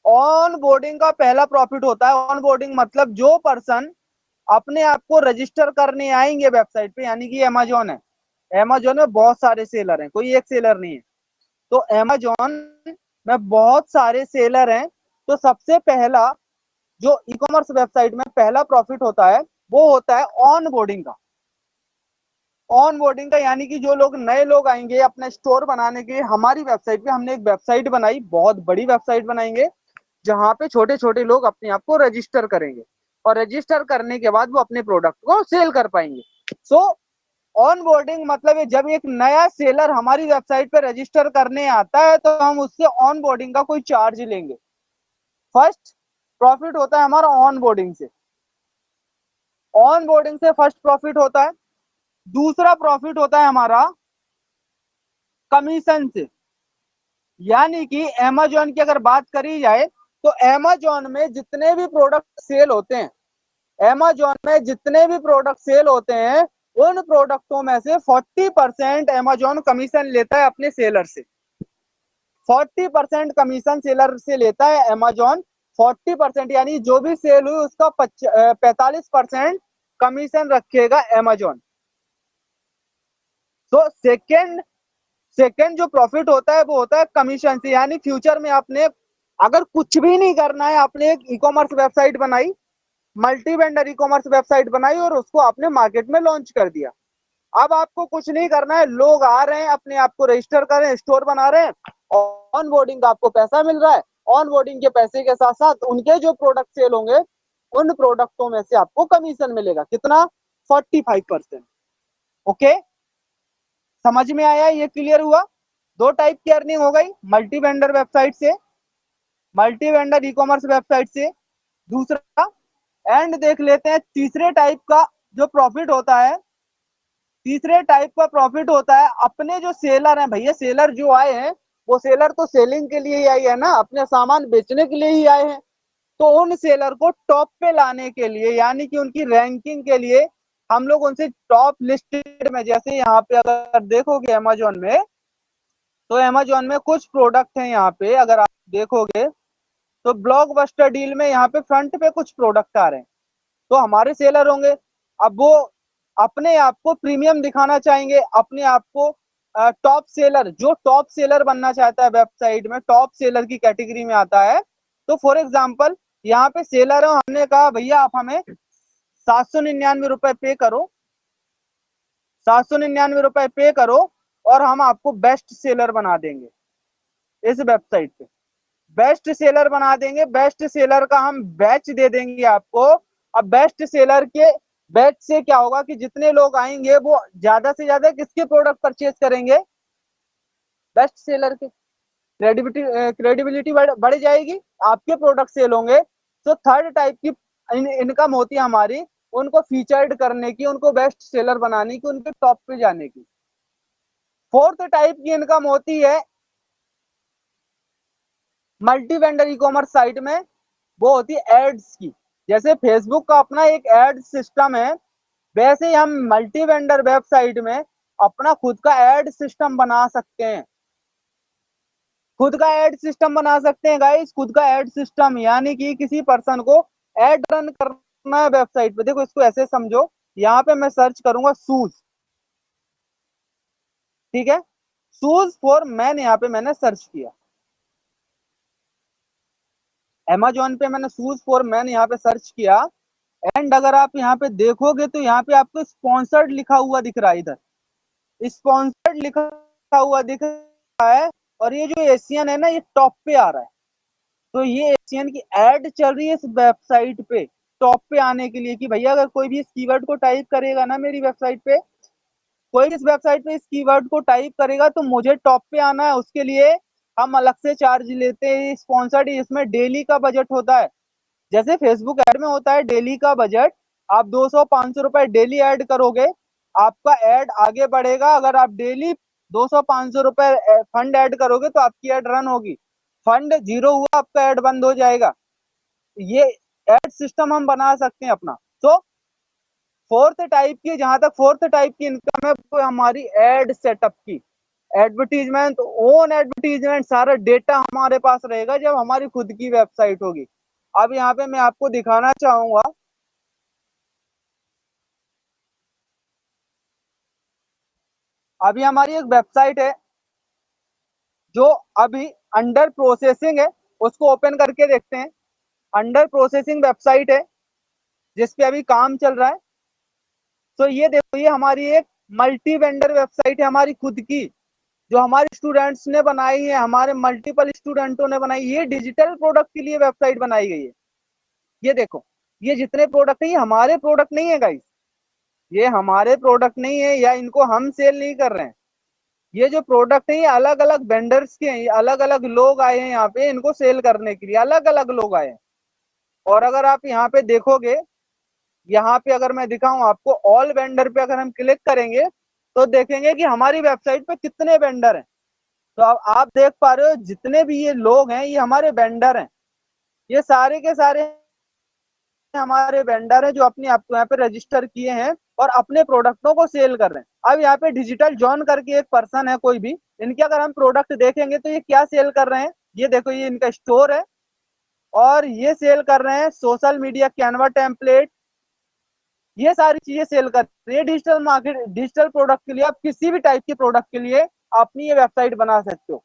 ऑनबोर्डिंग का पहला प्रॉफिट होता है। ऑनबोर्डिंग मतलब जो पर्सन अपने आप को रजिस्टर करने आएंगे वेबसाइट पे, यानी कि अमेजोन है, अमेजोन में बहुत सारे सेलर हैं, कोई एक सेलर नहीं है। तो अमेजोन में बहुत सारे सेलर हैं। तो सबसे पहला जो ई कॉमर्स वेबसाइट में पहला प्रॉफिट होता है वो होता है ऑन बोर्डिंग का। ऑन बोर्डिंग का यानी कि जो लोग नए लोग आएंगे अपना स्टोर बनाने के, हमारी वेबसाइट पे हमने एक वेबसाइट बनाई, बहुत बड़ी वेबसाइट बनाएंगे जहां पे छोटे छोटे लोग अपने आप को रजिस्टर करेंगे, और रजिस्टर करने के बाद वो अपने प्रोडक्ट को सेल कर पाएंगे। सो ऑन बोर्डिंग मतलब है जब एक नया सेलर हमारी वेबसाइट पे रजिस्टर करने आता है तो हम उससे ऑन बोर्डिंग का कोई चार्ज लेंगे। फर्स्ट प्रॉफिट होता है हमारा ऑन बोर्डिंग से। ऑन बोर्डिंग से फर्स्ट प्रॉफिट होता है। दूसरा प्रॉफिट होता है हमारा कमीशन से। यानी कि अमेजोन की अगर बात करी जाए तो अमेजोन में जितने भी प्रोडक्ट सेल होते हैं, अमेजोन में जितने भी प्रोडक्ट सेल होते हैं, उन प्रोडक्टों में से 40% अमेजोन कमीशन लेता है अपने सेलर से। 40% कमीशन सेलर से लेता है अमेजोन। 40% यानी जो भी सेल हुई उसका 45% कमीशन रखेगा अमेजोन। तो सेकेंड जो प्रॉफिट होता है वो होता है कमीशन से। यानी फ्यूचर में आपने अगर कुछ भी नहीं करना है, आपने एक ई कॉमर्स वेबसाइट बनाई, multi vendor e commerce website बनाई और उसको आपने मार्केट में लॉन्च कर दिया। अब आपको कुछ नहीं करना है, लोग आ रहे हैं अपने आप को रजिस्टर कर रहे हैं, स्टोर बना रहे हैं, ऑन बोर्डिंग का आपको पैसा मिल रहा है। ऑन बोर्डिंग के पैसे के साथ साथ उनके जो प्रोडक्ट सेल होंगे उन प्रोडक्टों में से आपको कमीशन मिलेगा। कितना? 45%। ओके, समझ में आया? ये क्लियर हुआ? दो टाइप की अर्निंग हो गई, मल्टी वेंडर वेबसाइट से, multi vendor e commerce website से। दूसरा एंड देख लेते हैं तीसरे टाइप का जो प्रॉफिट होता है तीसरे टाइप का प्रॉफिट होता है अपने जो सेलर हैं भैया, सेलर जो आए हैं वो सेलर तो सेलिंग के लिए ही आए हैं ना, अपने सामान बेचने के लिए ही आए हैं। तो उन सेलर को टॉप पे लाने के लिए, यानी कि उनकी रैंकिंग के लिए हम लोग उनसे टॉप लिस्टेड में, जैसे यहाँ पे अगर देखोगे अमेजोन में, तो अमेजोन में कुछ प्रोडक्ट हैं यहाँ पे अगर आप देखोगे तो ब्लॉकबस्टर डील में यहाँ पे फ्रंट पे कुछ प्रोडक्ट आ रहे हैं, तो हमारे सेलर होंगे। अब वो अपने आप को प्रीमियम दिखाना चाहेंगे, अपने आप को टॉप सेलर, जो टॉप सेलर बनना चाहता है वेबसाइट में टॉप सेलर की कैटेगरी में आता है। तो फॉर एग्जाम्पल यहाँ पे सेलर है, हमने कहा भैया आप हमें 799 रुपए पे करो, 799 रुपए पे करो और हम आपको बेस्ट सेलर बना देंगे इस वेबसाइट पे, बेस्ट सेलर बना देंगे। बेस्ट सेलर का हम बैच दे देंगे आपको। अब बेस्ट सेलर के बैच से क्या होगा कि जितने लोग आएंगे वो ज्यादा से ज्यादा किसके प्रोडक्ट परचेज करेंगे, बेस्ट सेलर के। क्रेडिबिलिटी बढ़ जाएगी, आपके प्रोडक्ट सेल होंगे। तो थर्ड टाइप की इनकम होती है हमारी, उनको फीचर्ड करने की, उनको बेस्ट सेलर बनाने की, उनके टॉप पे जाने की। फोर्थ टाइप की इनकम होती है multi vendor e commerce site में, वो होती है एड्स की। जैसे फेसबुक का अपना एक एड सिस्टम है, वैसे ही हम मल्टी वेंडर वेबसाइट में अपना खुद का एड सिस्टम बना सकते हैं, खुद का एड सिस्टम बना सकते हैं गाइस, खुद का एड सिस्टम। यानी कि किसी पर्सन को एड रन करना है वेबसाइट पे, देखो इसको ऐसे समझो, यहाँ पे मैं सर्च करूंगा शूज, ठीक है, शूज फॉर मैन, यहाँ पे मैंने सर्च किया अमेजोन पे, मैंने शूज फॉर मैन यहाँ पे सर्च किया। एंड अगर आप यहाँ पे देखोगे तो यहाँ पे आपको स्पॉन्सर्ड लिखा हुआ दिख रहा है, इधर स्पॉन्सर्ड लिखा हुआ दिख रहा है। और ये जो एशियन है ना, ये टॉप पे आ रहा है। तो ये एशियन की एड चल रही है इस वेबसाइट पे टॉप पे आने के लिए, कि भैया अगर कोई भी इस कीवर्ड को टाइप करेगा ना मेरी वेबसाइट पे, कोई इस वेबसाइट पे इस कीवर्ड को टाइप करेगा तो मुझे टॉप पे आना है, उसके लिए हम अलग से चार्ज लेते हैं स्पॉन्सर्ड। इसमें डेली का बजट होता है, जैसे फेसबुक ऐड में होता है डेली का बजट। आप 200-500 रुपए डेली ऐड करोगे, आपका ऐड आगे बढ़ेगा। अगर आप डेली 200-500 रुपए फंड ऐड करोगे तो आपकी ऐड रन होगी, फंड जीरो हुआ आपका ऐड बंद हो जाएगा। ये ऐड सिस्टम हम बना सकते हैं अपना। तो फोर्थ टाइप की, जहां तक फोर्थ टाइप की इनकम है वो हमारी एड सेटअप की, एडवर्टीजमेंट, ओन एडवर्टीजमेंट, सारा डेटा हमारे पास रहेगा जब हमारी खुद की वेबसाइट होगी। अब यहाँ पे मैं आपको दिखाना चाहूंगा, अभी हमारी एक वेबसाइट है जो अभी अंडर प्रोसेसिंग है, उसको ओपन करके देखते हैं। अंडर प्रोसेसिंग वेबसाइट है जिसपे अभी काम चल रहा है। तो ये देखो, ये हमारी एक मल्टी वेंडर वेबसाइट है हमारी खुद की, जो हमारे स्टूडेंट्स ने बनाई है, हमारे मल्टीपल स्टूडेंटों ने बनाई। ये डिजिटल प्रोडक्ट के लिए वेबसाइट बनाई गई है। ये देखो, ये जितने प्रोडक्ट है ये हमारे प्रोडक्ट नहीं है गाइस, ये हमारे प्रोडक्ट नहीं है, या इनको हम सेल नहीं कर रहे हैं। ये जो प्रोडक्ट है ये अलग अलग वेंडर्स के हैं, ये अलग अलग लोग आए हैं यहाँ पे इनको सेल करने के लिए, अलग अलग लोग आए हैं। और अगर आप यहाँ पे देखोगे, यहाँ पे अगर मैं दिखाऊं आपको, ऑल वेंडर पे अगर हम क्लिक करेंगे तो देखेंगे कि हमारी वेबसाइट पे कितने वेंडर हैं। तो अब आप देख पा रहे हो जितने भी ये लोग हैं ये हमारे वेंडर हैं, ये सारे के सारे हमारे वेंडर हैं जो अपने आप को यहाँ पे रजिस्टर किए हैं और अपने प्रोडक्टों को सेल कर रहे हैं। अब यहाँ पे डिजिटल जॉन करके एक पर्सन है कोई भी, इनके अगर हम प्रोडक्ट देखेंगे तो ये क्या सेल कर रहे हैं, ये देखो ये इनका स्टोर है और ये सेल कर रहे हैं सोशल मीडिया कैनवा टेम्पलेट, ये सारी चीजें सेल कर रही है। डिजिटल मार्केट, डिजिटल प्रोडक्ट के लिए आप किसी भी टाइप के प्रोडक्ट के लिए अपनी ये वेबसाइट बना सकते हो।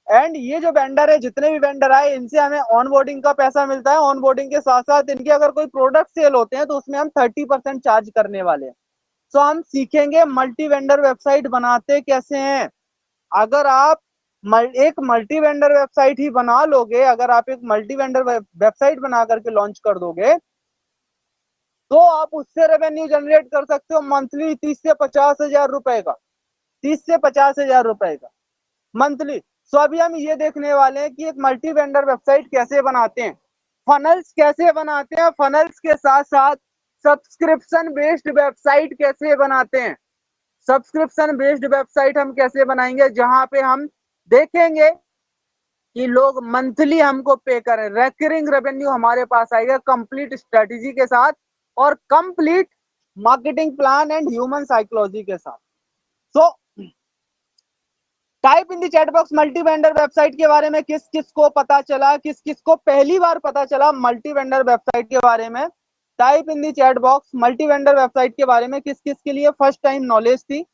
एंड ये जो वेंडर है, जितने भी वेंडर आए, इनसे हमें ऑन बोर्डिंग का पैसा मिलता है। ऑन बोर्डिंग के साथ साथ इनके अगर कोई प्रोडक्ट सेल होते हैं तो उसमें हम 30% चार्ज करने वाले हैं। सो हम सीखेंगे मल्टी वेंडर वेबसाइट बनाते कैसे हैं। अगर आप एक मल्टी वेंडर वेबसाइट ही बना लोगे, अगर आप एक मल्टी वेंडर वेबसाइट बना करके लॉन्च कर दोगे तो आप उससे रेवेन्यू जनरेट कर सकते हो मंथली 30 से 50 हजार रुपए का, 30 से 50 हजार रुपए का मंथली। सो अभी हम ये देखने वाले हैं कि एक मल्टी वेंडर वेबसाइट कैसे बनाते हैं, फनल्स कैसे बनाते हैं, फनल्स के साथ साथ सब्सक्रिप्शन बेस्ड वेबसाइट कैसे बनाते हैं। सब्सक्रिप्शन बेस्ड वेबसाइट हम कैसे बनाएंगे, जहां पे हम देखेंगे कि लोग मंथली हमको पे करें, रेकरिंग रेवेन्यू हमारे पास आएगा कंप्लीट स्ट्रेटेजी के साथ और complete marketing plan and human psychology के साथ। So type in the chat box multi vendor website के बारे में किस किस को पता चला, किस किस को पहली बार पता चला मल्टी वेंडर वेबसाइट के बारे में। Type in the chat box multi vendor website के बारे में किस किस के लिए फर्स्ट टाइम नॉलेज थी।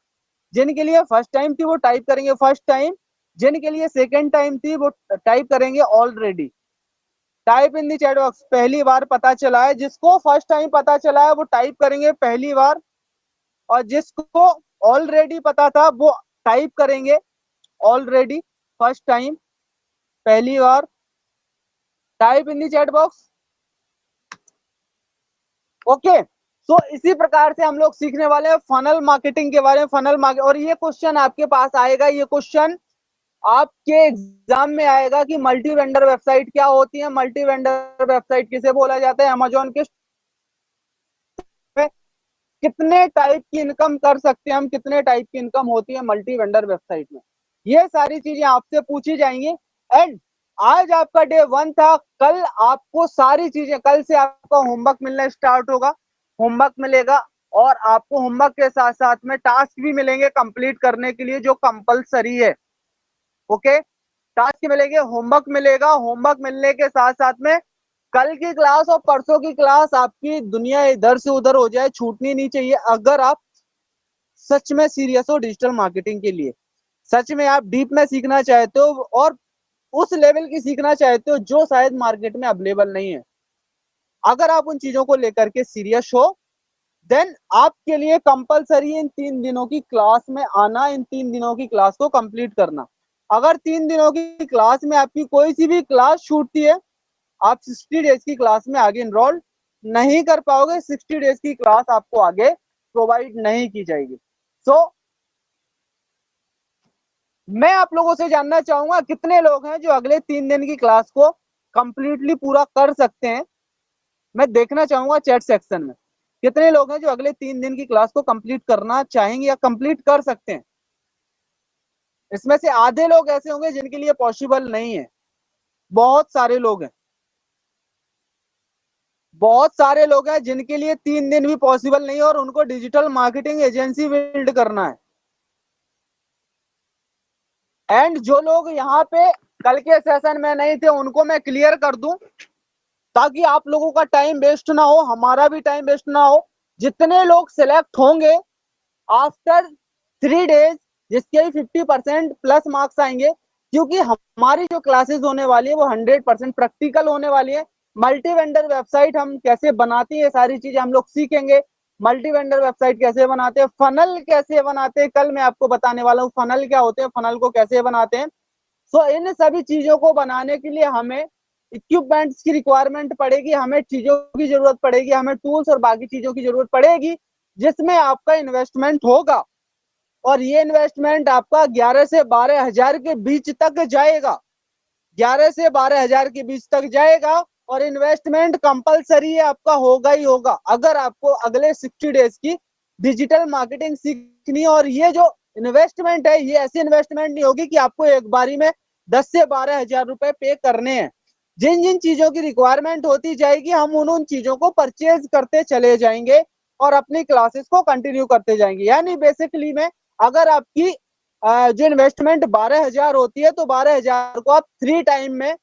जिनके लिए फर्स्ट टाइम थी वो टाइप करेंगे फर्स्ट टाइम, जिनके लिए सेकेंड टाइम थी वो टाइप करेंगे already. Type in the chat box पहली बार पता चला है, जिसको फर्स्ट टाइम पता चला है वो टाइप करेंगे पहली बार, और जिसको ऑलरेडी पता था वो टाइप करेंगे ऑलरेडी फर्स्ट टाइम पहली बार। Type in the chat box. Okay, so इसी प्रकार से हम लोग सीखने वाले हैं फनल मार्केटिंग के बारे में। फनल मार्केट, और ये क्वेश्चन आपके पास आएगा, ये क्वेश्चन आपके एग्जाम में आएगा कि मल्टी वेंडर वेबसाइट क्या होती है, मल्टी वेंडर वेबसाइट किसे बोला जाता है, अमेजोन के कितने टाइप की इनकम कर सकते हैं हम, कितने टाइप की इनकम होती है मल्टी वेंडर वेबसाइट में, ये सारी चीजें आपसे पूछी जाएंगी। एंड आज आपका डे 1 था, कल आपको सारी चीजें, कल से आपका होमवर्क मिलना स्टार्ट होगा, होमवर्क मिलेगा और आपको होमवर्क के साथ साथ में टास्क भी मिलेंगे कंप्लीट करने के लिए जो कंपलसरी है। ओके, टास्क मिलेंगे, होमवर्क मिलेगा, होमवर्क मिलने के साथ साथ में कल की क्लास और परसों की क्लास आपकी दुनिया इधर से उधर हो जाए, छूटनी नहीं चाहिए। अगर आप सच में सीरियस हो डिजिटल मार्केटिंग के लिए, सच में आप डीप में सीखना चाहते हो और उस लेवल की सीखना चाहते हो जो शायद मार्केट में अवेलेबल नहीं है, अगर आप उन चीजों को लेकर के सीरियस हो, देन आपके लिए कंपलसरी इन 3 दिनों की क्लास में आना, इन 3 दिनों की क्लास को कंप्लीट करना। अगर 3 दिनों की क्लास में आपकी कोई सी भी क्लास छूटती है, आप 60 डेज की क्लास में आगे इनरोल नहीं कर पाओगे, 60 डेज की क्लास आपको आगे प्रोवाइड नहीं की जाएगी। सो मैं आप लोगों से जानना चाहूंगा कितने लोग हैं जो अगले 3 दिन की क्लास को कंप्लीटली पूरा कर सकते हैं। मैं देखना चाहूंगा चैट सेक्शन में कितने लोग हैं जो अगले 3 दिन की क्लास को कंप्लीट करना चाहेंगे या कंप्लीट कर सकते हैं। इसमें से आधे लोग ऐसे होंगे जिनके लिए पॉसिबल नहीं है, बहुत सारे लोग हैं, बहुत सारे लोग हैं जिनके लिए 3 दिन भी पॉसिबल नहीं है और उनको डिजिटल मार्केटिंग एजेंसी बिल्ड करना है। एंड जो लोग यहाँ पे कल के सेशन में नहीं थे उनको मैं क्लियर कर दूं ताकि आप लोगों का टाइम वेस्ट ना हो, हमारा भी टाइम वेस्ट ना हो। जितने लोग सिलेक्ट होंगे आफ्टर 3 डेज, जिसके 50% प्लस मार्क्स आएंगे, क्योंकि हमारी जो क्लासेस होने वाली है वो 100% प्रैक्टिकल होने वाली है। मल्टी वेंडर वेबसाइट हम कैसे बनाती है सारी चीजें हम लोग सीखेंगे। मल्टी वेंडर वेबसाइट कैसे बनाते हैं, फनल कैसे बनाते हैं, कल मैं आपको बताने वाला हूँ फनल क्या होते हैं, फनल को कैसे बनाते हैं। सो इन सभी चीजों को बनाने के लिए हमें इक्विपमेंट्स की रिक्वायरमेंट पड़ेगी, हमें चीजों की जरूरत पड़ेगी, हमें टूल्स और बाकी चीजों की जरूरत पड़ेगी जिसमें आपका इन्वेस्टमेंट होगा। और ये इन्वेस्टमेंट आपका 11 से 12 हजार के बीच तक जाएगा, 11 से 12 हजार के बीच तक जाएगा। और इन्वेस्टमेंट कंपलसरी है, आपका होगा ही होगा अगर आपको अगले 60 डेज की डिजिटल मार्केटिंग सीखनी है। और ये जो इन्वेस्टमेंट है ये ऐसी इन्वेस्टमेंट नहीं होगी कि आपको एक बारी में 10 से 12 हजार रुपए पे करने हैं। जिन जिन चीजों की रिक्वायरमेंट होती जाएगी हम उन उन चीजों को परचेज करते चले जाएंगे और अपनी क्लासेस को कंटिन्यू करते जाएंगे। यानी बेसिकली में अगर आपकी जो इन्वेस्टमेंट 12 हजार होती है तो 12 हजार को आप 3 टाइम में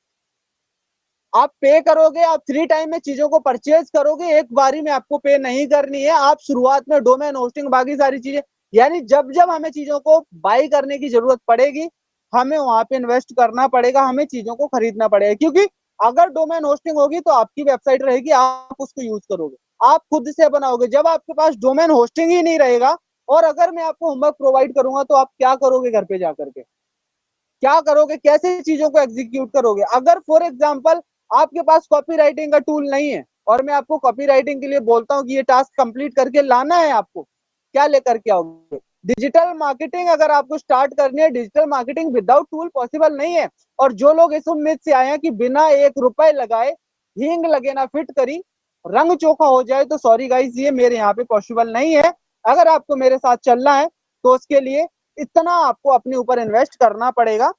आप पे करोगे, आप 3 टाइम में चीजों को परचेज करोगे, एक बारी में आपको पे नहीं करनी है। आप शुरुआत में डोमेन होस्टिंग बाकी सारी चीजें, यानी जब जब हमें चीजों को बाई करने की जरूरत पड़ेगी हमें वहां पे इन्वेस्ट करना पड़ेगा, हमें चीजों को खरीदना पड़ेगा। क्योंकि अगर डोमेन होस्टिंग होगी तो आपकी वेबसाइट रहेगी, आप उसको यूज करोगे, आप खुद से बनाओगे। जब आपके पास डोमेन होस्टिंग ही नहीं रहेगा और अगर मैं आपको होमवर्क प्रोवाइड करूंगा तो आप क्या करोगे, घर पे जाकर के क्या करोगे, कैसे चीजों को एग्जीक्यूट करोगे। अगर फॉर एग्जाम्पल आपके पास कॉपी राइटिंग का टूल नहीं है और मैं आपको कॉपी राइटिंग के लिए बोलता हूँ कि ये टास्क कंप्लीट करके लाना है, आपको क्या लेकर के आओगे। डिजिटल मार्केटिंग अगर आपको स्टार्ट करनी है, digital marketing without tool possible नहीं है। और जो लोग इस उम्मीद से आए हैं कि बिना 1 रुपए लगाए हींग लगे ना फिट करी रंग चोखा हो जाए, तो सॉरी गाइस ये मेरे यहाँ पे पॉसिबल नहीं है। अगर आपको मेरे साथ चलना है तो उसके लिए इतना आपको अपने ऊपर इन्वेस्ट करना पड़ेगा।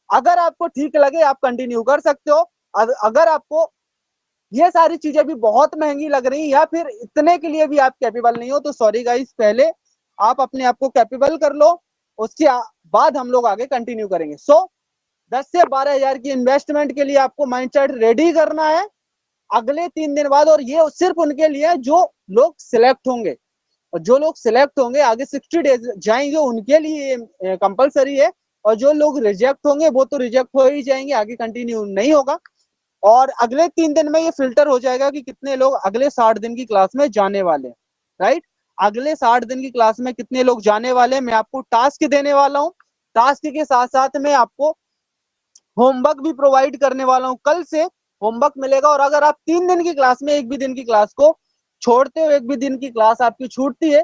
अगर आपको ठीक लगे आप कंटिन्यू कर सकते हो, अगर आपको ये सारी चीजें भी बहुत महंगी लग रही या फिर इतने के लिए भी आप कैपेबल नहीं हो तो सॉरी गाइस, पहले आप अपने आप को कैपेबल कर लो, उसके बाद हम लोग आगे कंटिन्यू करेंगे। सो 10 से 12 हजार की इन्वेस्टमेंट के लिए आपको माइंडसेट रेडी करना है अगले 3 दिन बाद, और ये सिर्फ उनके लिए जो लोग सिलेक्ट होंगे, और जो लोग सिलेक्ट होंगे आगे 60 डेज जाएंगे उनके लिए कंपलसरी है, और जो लोग रिजेक्ट होंगे वो तो रिजेक्ट हो ही जाएंगे, आगे कंटिन्यू नहीं होगा। और अगले 3 दिन में ये फिल्टर हो जाएगा कि कितने लोग अगले 60 दिन की क्लास में जाने वाले हैं, राइट। अगले 60 दिन की क्लास में कितने लोग जाने वाले हैं, मैं आपको टास्क देने वाला हूँ। टास्क के साथ साथ में आपको होमवर्क भी प्रोवाइड करने वाला हूँ। कल से होमवर्क मिलेगा, और अगर आप 3 दिन की क्लास में एक भी दिन की क्लास को छोड़ते हो, एक भी दिन की क्लास आपकी छूटती है,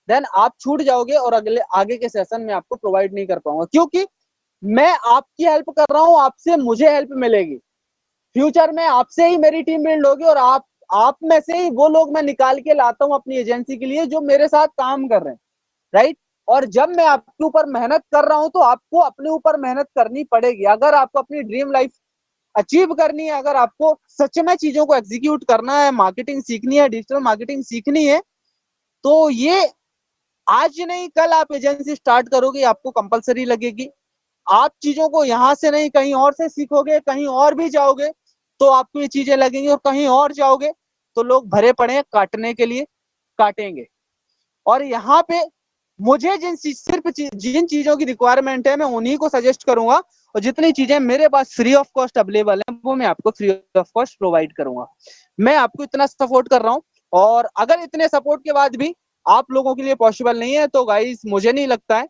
देन आप छूट जाओगे और अगले आगे के सेशन में आपको प्रोवाइड नहीं कर पाऊंगा, क्योंकि मैं आपकी हेल्प कर रहा हूँ, आपसे मुझे हेल्प मिलेगी। फ्यूचर में आपसे ही मेरी टीम बिल्ड होगी, और आप में से ही वो लोग मैं निकाल के लाता हूँ अपनी एजेंसी के लिए जो मेरे साथ काम कर रहे हैं, राइट। और जब मैं आपके ऊपर मेहनत कर रहा हूं तो आपको अपने ऊपर मेहनत करनी पड़ेगी। अगर आपको अपनी ड्रीम लाइफ अचीव करनी है, अगर आपको सच में चीजों को एग्जीक्यूट करना है, मार्केटिंग सीखनी है, डिजिटल मार्केटिंग सीखनी है, तो ये आज नहीं कल आप एजेंसी स्टार्ट करोगे, आपको कंपलसरी लगेगी। आप चीजों को यहां से नहीं कहीं और से सीखोगे, कहीं और भी जाओगे तो आपको ये चीजें लगेंगी, और कहीं और जाओगे तो लोग भरे पड़े हैं काटने के लिए, काटेंगे। और यहाँ पे मुझे सिर्फ जिन चीजों की रिक्वायरमेंट है मैं उन्हीं को सजेस्ट करूंगा, और जितनी चीजें मेरे पास फ्री ऑफ कॉस्ट अवेलेबल है वो मैं आपको फ्री ऑफ कॉस्ट प्रोवाइड करूंगा। मैं आपको इतना सपोर्ट कर रहा हूँ, और अगर इतने सपोर्ट के बाद भी आप लोगों के लिए पॉसिबल नहीं है तो गाइस मुझे नहीं लगता है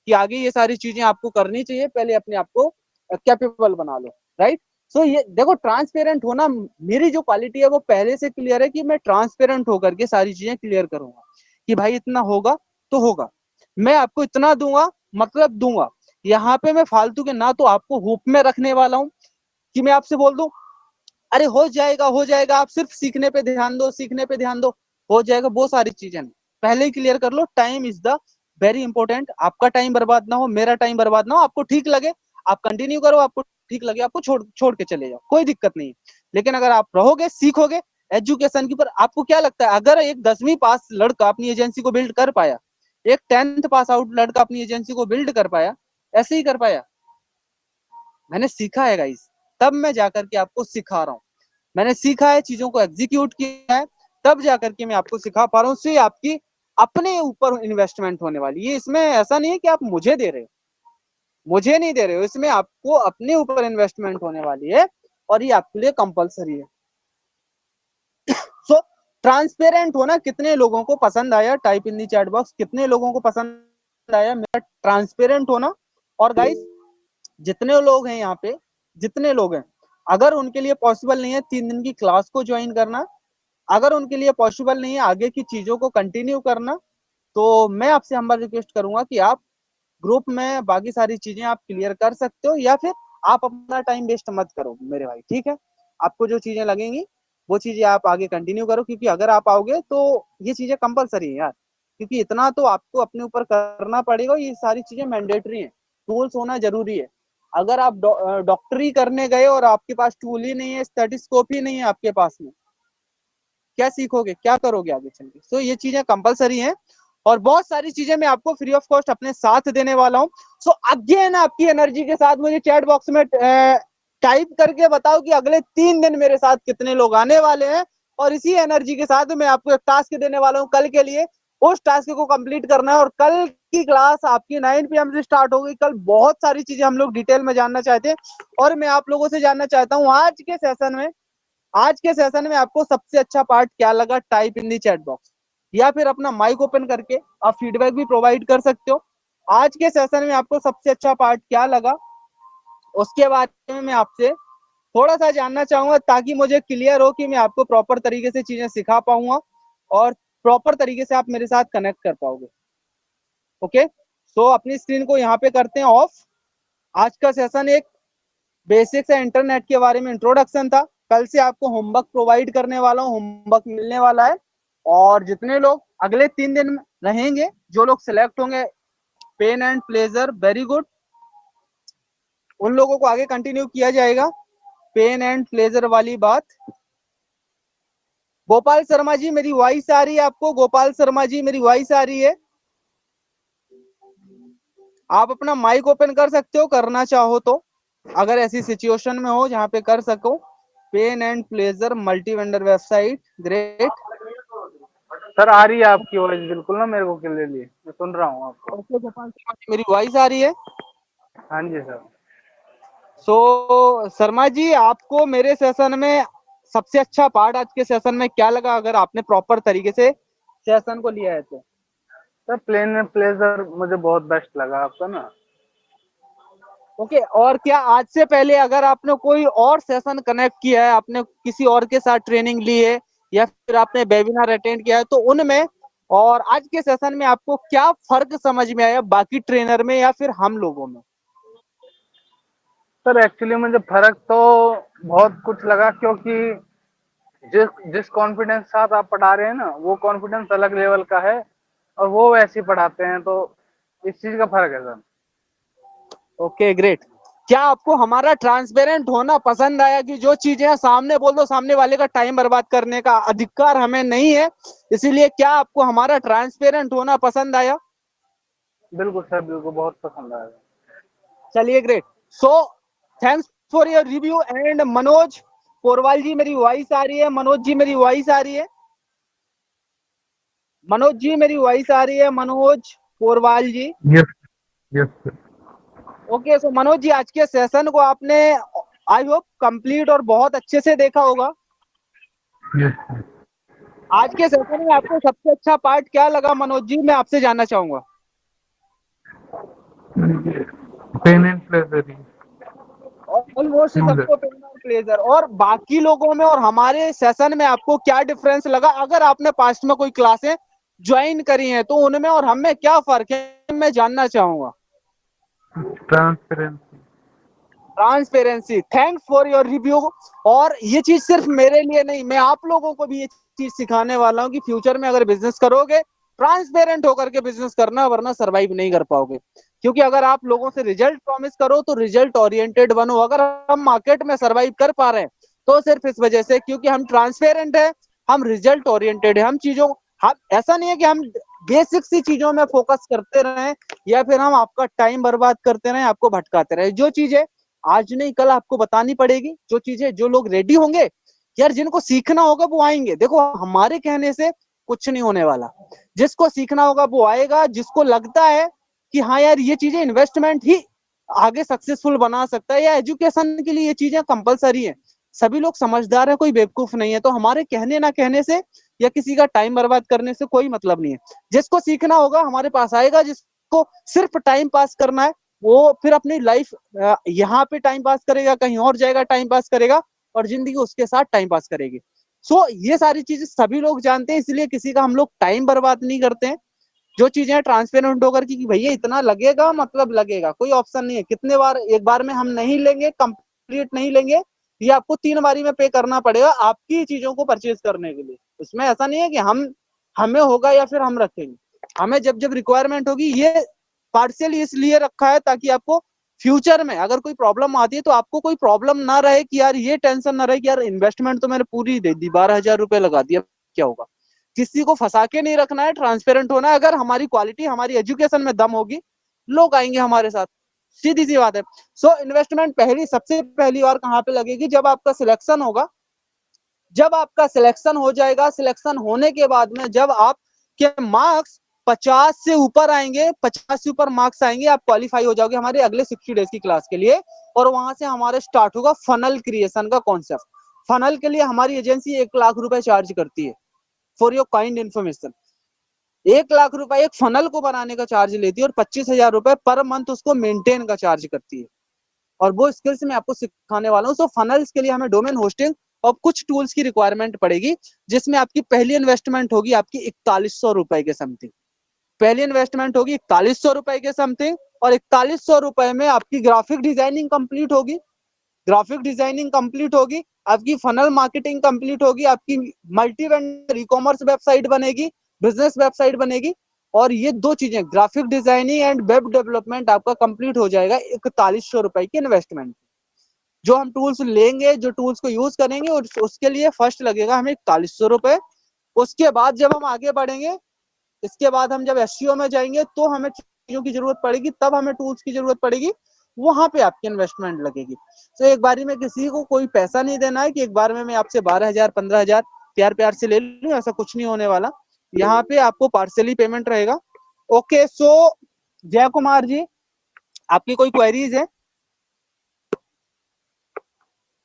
कि आगे ये सारी चीजें आपको करनी चाहिए। पहले अपने आप को कैपेबल बना लो, राइट। सो ये देखो, ट्रांसपेरेंट होना मेरी जो क्वालिटी है वो पहले से क्लियर है कि मैं ट्रांसपेरेंट होकर के सारी चीजें क्लियर करूंगा कि भाई इतना होगा तो होगा, मैं आपको इतना दूंगा मतलब दूंगा। यहाँ पे मैं फालतू के ना तो आपको होप में रखने वाला हूँ कि मैं आपसे बोल दूं अरे हो जाएगा हो जाएगा, आप सिर्फ सीखने पे ध्यान दो, सीखने पे ध्यान दो, हो जाएगा, वो सारी चीजें नहीं। पहले ही क्लियर कर लो, time is the very important. आपका टाइम बर्बाद ना हो, मेरा टाइम बर्बाद ना हो, आपको ठीक लगे आप कंटिन्यू करो, आपको ठीक लगे आपको छोड़ छोड़ के चले जाओ, कोई दिक्कत नहीं है। लेकिन अगर आप रहोगे सीखोगे एजुकेशन के ऊपर, आपको क्या लगता है अगर एक 10वीं पास लड़का अपनी एजेंसी को बिल्ड कर पाया, एक 10th पास आउट लड़का अपनी एजेंसी को बिल्ड कर पाया, ऐसे ही कर पाया? मैंने सीखा है गाइस, तब मैं जाकर के आपको सिखा रहा हूँ। मैंने सीखा है, चीजों को एग्जीक्यूट किया है, तब जाकर के मैं आपको सिखा पा रहा हूँ। इससे आपकी अपने ऊपर इन्वेस्टमेंट होने वाली है। इसमें ऐसा नहीं है कि आप मुझे दे रहे हो, मुझे नहीं दे रहे हो, इसमें आपको अपने ऊपर इन्वेस्टमेंट होने वाली है, और ये आपके लिए कंपलसरी है। सो ट्रांसपेरेंट होना कितने लोगों को पसंद आया, type in the chat box कितने लोगों को पसंद आया मेरा ट्रांसपेरेंट होना। और गाइस जितने लोग हैं यहाँ पे, जितने लोग हैं, अगर उनके लिए पॉसिबल नहीं है 3 दिन की क्लास को ज्वाइन करना, अगर उनके लिए पॉसिबल नहीं है आगे की चीजों को कंटिन्यू करना, तो मैं आपसे हम्बल रिक्वेस्ट करूंगा कि आप ग्रुप में बाकी सारी चीजें आप क्लियर कर सकते हो, या फिर आप अपना टाइम वेस्ट मत करो मेरे भाई, ठीक है। आपको जो चीजें लगेंगी वो चीजें आप आगे कंटिन्यू करो, क्योंकि अगर आप आओगे तो ये चीजें कंपलसरी है यार, क्योंकि इतना तो आपको अपने ऊपर करना पड़ेगा, ये सारी चीजें मैंडेटरी है, टूल्स होना जरूरी है। अगर आप डॉक्टरी करने गए और आपके पास टूल ही नहीं है, स्टेटिस्कोप ही नहीं है आपके पास में, क्या सीखोगे, क्या करोगे आगे चल के? सो ये चीजें कंपलसरी हैं, और बहुत सारी चीजें मैं आपको फ्री ऑफ कॉस्ट अपने साथ देने वाला हूँ। सो अगेन आपकी एनर्जी के साथ मुझे चैट बॉक्स में टाइप करके बताओ कि अगले 3 दिन मेरे साथ कितने लोग आने वाले हैं, और इसी एनर्जी के साथ मैं आपको एक टास्क देने वाला हूँ कल के लिए। उस टास्क को कंप्लीट करना है, और कल की क्लास आपकी 9 PM से स्टार्ट होगी। कल बहुत सारी चीजें हम लोग डिटेल में जानना चाहते हैं, और मैं आप लोगों से जानना चाहता हूँ आज के सेशन में आपको सबसे अच्छा पार्ट क्या लगा, type in the chat box, या फिर अपना माइक ओपन करके आप फीडबैक भी प्रोवाइड कर सकते हो। आज के सेशन में आपको सबसे अच्छा पार्ट क्या लगा, उसके बारे में मैं आपसे थोड़ा सा जानना चाहूंगा, ताकि मुझे क्लियर हो कि मैं आपको प्रॉपर तरीके से चीजें सिखा पाऊंगा, और प्रॉपर तरीके से आप मेरे साथ कनेक्ट कर पाओगे। ओके, सो अपनी स्क्रीन को यहाँ पे करते हैं ऑफ। आज का सेशन एक बेसिक्स है इंटरनेट के बारे में इंट्रोडक्शन था। कल से आपको होमवर्क प्रोवाइड करने वाला हूँ, होमवर्क मिलने वाला है, और जितने लोग अगले 3 दिन रहेंगे, जो लोग सिलेक्ट होंगे pain and pleasure, very good. उन लोगों को आगे कंटिन्यू किया जाएगा, पेन एंड प्लेजर वाली बात। गोपाल शर्मा जी मेरी वॉइस आ रही है आपको? गोपाल शर्मा जी मेरी वॉइस आ रही है? आप अपना माइक ओपन कर सकते हो, करना चाहो तो, अगर ऐसी सिचुएशन में हो जहां पे कर सको। Pain and pleasure multi vendor website, great. Sir आ रही है आपकी वॉइस बिल्कुल ना मेरे को क्लियरली, मैं सुन रहा हूँ आपको। ओके गोपाल शर्मा जी मेरी वॉइस आ रही है? हाँ जी सर। सो शर्मा जी, आपको मेरे सेशन में सबसे अच्छा पार्ट आज के सेशन में क्या लगा, अगर आपने प्रॉपर तरीके से सेशन को लिया है तो? सर प्लेन एंड प्लेजर मुझे बहुत बेस्ट लगा आपका ना। ओके, और क्या आज से पहले अगर आपने कोई और सेशन कनेक्ट किया है, आपने किसी और के साथ ट्रेनिंग ली है या फिर आपने वेबिनार अटेंड किया है, तो उनमें और आज के सेशन में आपको क्या फर्क समझ में आया बाकी ट्रेनर में या फिर हम लोगों में? सर एक्चुअली मुझे फर्क तो बहुत कुछ लगा, क्योंकि जिस जिस कॉन्फिडेंस के साथ आप पढ़ा रहे हैं ना, वो कॉन्फिडेंस अलग लेवल का है, और वो वैसे ही पढ़ाते हैं, तो इस चीज का फर्क है सर। Okay great. क्या आपको हमारा ट्रांसपेरेंट होना पसंद आया कि जो चीजें सामने बोल दो, सामने वाले का टाइम बर्बाद करने का अधिकार हमें नहीं है, इसीलिए क्या आपको हमारा ट्रांसपेरेंट होना पसंद आया? बिल्कुल सर, बिल्कुल बहुत पसंद आया। चलिए great. So thanks for your review. And Manoj Porwal ji मेरी वॉइस आ रही है? मनोज जी मेरी वॉइस आ रही है? मनोज जी मेरी वॉइस आ रही है? Manoj Porwal ji. Yes, yes sir. Okay, so Manoj ji आज के सेशन को आपने आई होप कंप्लीट और बहुत अच्छे से देखा होगा। यस, आज के सेशन में आपको सबसे अच्छा पार्ट क्या लगा मनोज जी, मैं आपसे जानना चाहूंगा। पेन एंड प्लेजर ही। ऑलमोस्ट सबको पेन और प्लेजर। और बाकी लोगों में और हमारे सेशन में आपको क्या डिफरेंस लगा, अगर आपने पास्ट में कोई क्लासें ज्वाइन करी हैं तो उनमें और हम में क्या फर्क है, मैं जानना चाहूंगा। Transparency. Transparency, thanks for your review. और ये चीज सिर्फ मेरे लिए नहीं, मैं आप लोगों को भी ये चीज सिखाने वाला हूँ कि फ्यूचर में अगर बिजनेस करोगे, ट्रांसपेरेंट होकर के बिजनेस करना, वरना सरवाइव नहीं कर पाओगे। क्योंकि अगर आप लोगों से रिजल्ट प्रॉमिस करो तो रिजल्ट ओरिएंटेड बनो। अगर हम मार्केट में सरवाइव कर पा रहे हैं तो सिर्फ इस वजह से क्योंकि हम ट्रांसपेरेंट है, हम रिजल्ट ओरिएंटेड है। हम चीजों, हम ऐसा नहीं है कि हम बेसिक सी चीजों में फोकस करते रहे या फिर हम आपका टाइम बर्बाद करते रहे, आपको भटकाते रहे। जो चीजें आज नहीं कल आपको बतानी पड़ेगी, जो चीजें, जो लोग रेडी होंगे यार, जिनको सीखना होगा वो आएंगे। देखो हमारे कहने से कुछ नहीं होने वाला, जिसको सीखना होगा वो आएगा। जिसको लगता है कि हाँ यार ये चीजें इन्वेस्टमेंट ही आगे सक्सेसफुल बना सकता है या एजुकेशन के लिए ये चीजें कंपलसरी है, सभी लोग समझदार है, कोई बेवकूफ नहीं है। तो हमारे कहने ना कहने से या किसी का टाइम बर्बाद करने से कोई मतलब नहीं है। जिसको सीखना होगा हमारे पास आएगा, जिसको सिर्फ टाइम पास करना है वो फिर अपनी लाइफ यहाँ पे टाइम पास करेगा, कहीं और जाएगा टाइम पास करेगा, और जिंदगी उसके साथ टाइम पास करेगी। सो ये सारी चीजें सभी लोग जानते हैं, इसलिए किसी का हम लोग टाइम बर्बाद नहीं करते हैं। जो चीजें ट्रांसपेरेंट होकर कि भैया इतना लगेगा मतलब लगेगा, कोई ऑप्शन नहीं है। कितने बार एक बार में हम नहीं लेंगे, कंप्लीट नहीं लेंगे, ये आपको 3 बारी में पे करना पड़ेगा आपकी चीजों को परचेज करने के लिए। उसमें ऐसा नहीं है कि हम हमें होगा या फिर हम रखेंगे, हमें जब जब रिक्वायरमेंट होगी। ये पार्शियली इसलिए रखा है ताकि आपको फ्यूचर में अगर कोई प्रॉब्लम आती है तो आपको कोई प्रॉब्लम ना रहे कि यार ये टेंशन ना रहे कि यार इन्वेस्टमेंट तो मैंने पूरी दे दी, 12,000 रुपए लगा दिया, क्या होगा। किसी को फंसा के नहीं रखना है, ट्रांसपेरेंट होना है। अगर हमारी क्वालिटी, हमारी एजुकेशन में दम होगी, लोग आएंगे हमारे साथ, सीधी सी बात है। सो इन्वेस्टमेंट पहली, सबसे पहली बार कहाँ पे लगेगी, जब आपका सिलेक्शन होगा। जब आपका सिलेक्शन हो जाएगा, सिलेक्शन होने के बाद में जब आपके मार्क्स 50 से ऊपर आएंगे, 50 से ऊपर मार्क्स आएंगे, आप क्वालिफाई हो जाओगे हमारे अगले 60 डेज की क्लास के लिए। और वहां से हमारे स्टार्ट होगा फनल क्रिएशन का कॉन्सेप्ट। फनल के लिए हमारी एजेंसी 1 लाख रुपए चार्ज करती है। For your kind information, 1 lakh रुपए एक फनल को बनाने का चार्ज लेती है और 25,000 रुपए पर मंथ उसको मेंटेन का चार्ज करती है। और वो स्किल्स मैं आपको सिखाने वाला हूँ। सो फनल्स के लिए हमें डोमेन होस्टिंग और कुछ टूल्स की रिक्वायरमेंट पड़ेगी, जिसमें आपकी पहली इन्वेस्टमेंट होगी आपकी 4100 रुपए के समथिंग। पहली इन्वेस्टमेंट होगी 4100 रुपए के समथिंग, और 4100 रुपए में आपकी ग्राफिक डिजाइनिंग कंप्लीट होगी। ग्राफिक डिजाइनिंग कंप्लीट होगी, आपकी फनल मार्केटिंग कंप्लीट होगी, आपकी multi vendor e commerce website बनेगी, बिजनेस वेबसाइट बनेगी। और ये दो चीजें graphic designing and web development आपका कंप्लीट हो जाएगा 4100 रुपए की इन्वेस्टमेंट। जो हम टूल्स लेंगे, जो टूल्स को यूज करेंगे, उसके लिए फर्स्ट लगेगा हमें 4100 रुपए। उसके बाद जब हम आगे बढ़ेंगे, इसके बाद हम जब एसईओ में जाएंगे तो हमें चीजों की जरूरत पड़ेगी, तब हमें टूल्स की जरूरत पड़ेगी, वहां पे आपकी इन्वेस्टमेंट लगेगी। तो एक बारी में किसी को कोई पैसा नहीं देना है कि एक बार में मैं आपसे 12,000 15,000 प्यार प्यार से ले लूं, ऐसा कुछ नहीं होने वाला। यहाँ पे आपको पार्सली पेमेंट रहेगा। ओके, सो जय कुमार जी, आपकी कोई क्वेरीज है?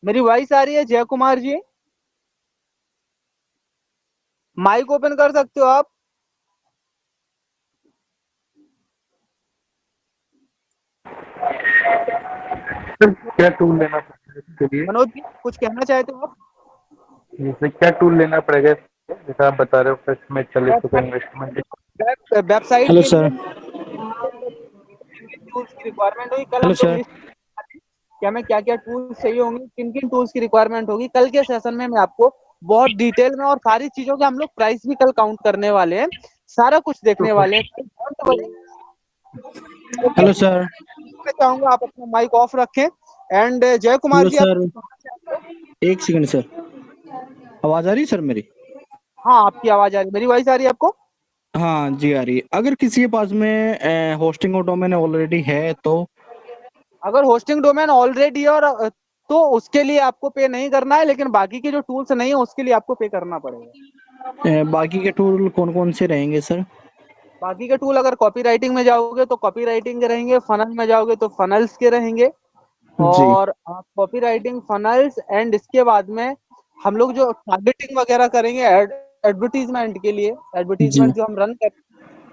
मेरी वॉइस आ रही है जय कुमार जी? माइक ओपन कर सकते हो आप। सर क्या टूल लेना पड़ेगा इसके लिए? मनोज जी, कुछ कहना चाहते हो आप? जैसे क्या टूल लेना पड़ेगा? जैसा आप बता रहे हो फर्स्ट में 40 रुपए इन्वेस्टमेंट। वेबसाइट हेलो के सर। लिए टूल्स की रिक्वायरमेंट होगी, कल हेलो हम लोग सर। लिस्ट क्या हमें क्या क्या टूल्स चाहिए होंगे, किन किन टूल्स की रिक्वायरमेंट होगी। कल के सेशन में मैं आपको बहुत डिटेल में और सारी चीजों के हम लोग प्राइस भी कल काउंट करने वाले हैं, सारा कुछ देखने वाले हैं। Don't worry, okay. Hello sir. मैं चाहूंगा आप अपना माइक ऑफ रखें। एंड जय कुमार हेलो जी, आप सर, कुछ कहना चाहते हो? एक सेकंड सर। आवाज आ रही है सर मेरी? हाँ, आपकी आवाज आ रही है, मेरी वॉइस आ रही है आपको? हाँ जी आ रही है। अगर किसी के पास में होस्टिंग और डोमेन ऑलरेडी है तो अगर होस्टिंग डोमेन ऑलरेडी है और तो उसके लिए आपको पे नहीं करना है, लेकिन बाकी के जो टूल्स नहीं है उसके लिए आपको पे करना पड़ेगा। बाकी के टूल कौन कौन से रहेंगे सर? बाकी के टूल, अगर कॉपी राइटिंग में जाओगे तो कॉपी राइटिंग के रहेंगे, फनल में जाओगे तो फनल्स के रहेंगे। जी और कॉपी राइटिंग, फनल्स एंड इसके बाद में हम लोग जो टारगेटिंग वगैरह करेंगे एडवर्टीजमेंट के लिए, जी एडवर्टीजमेंट जो हम रन करें,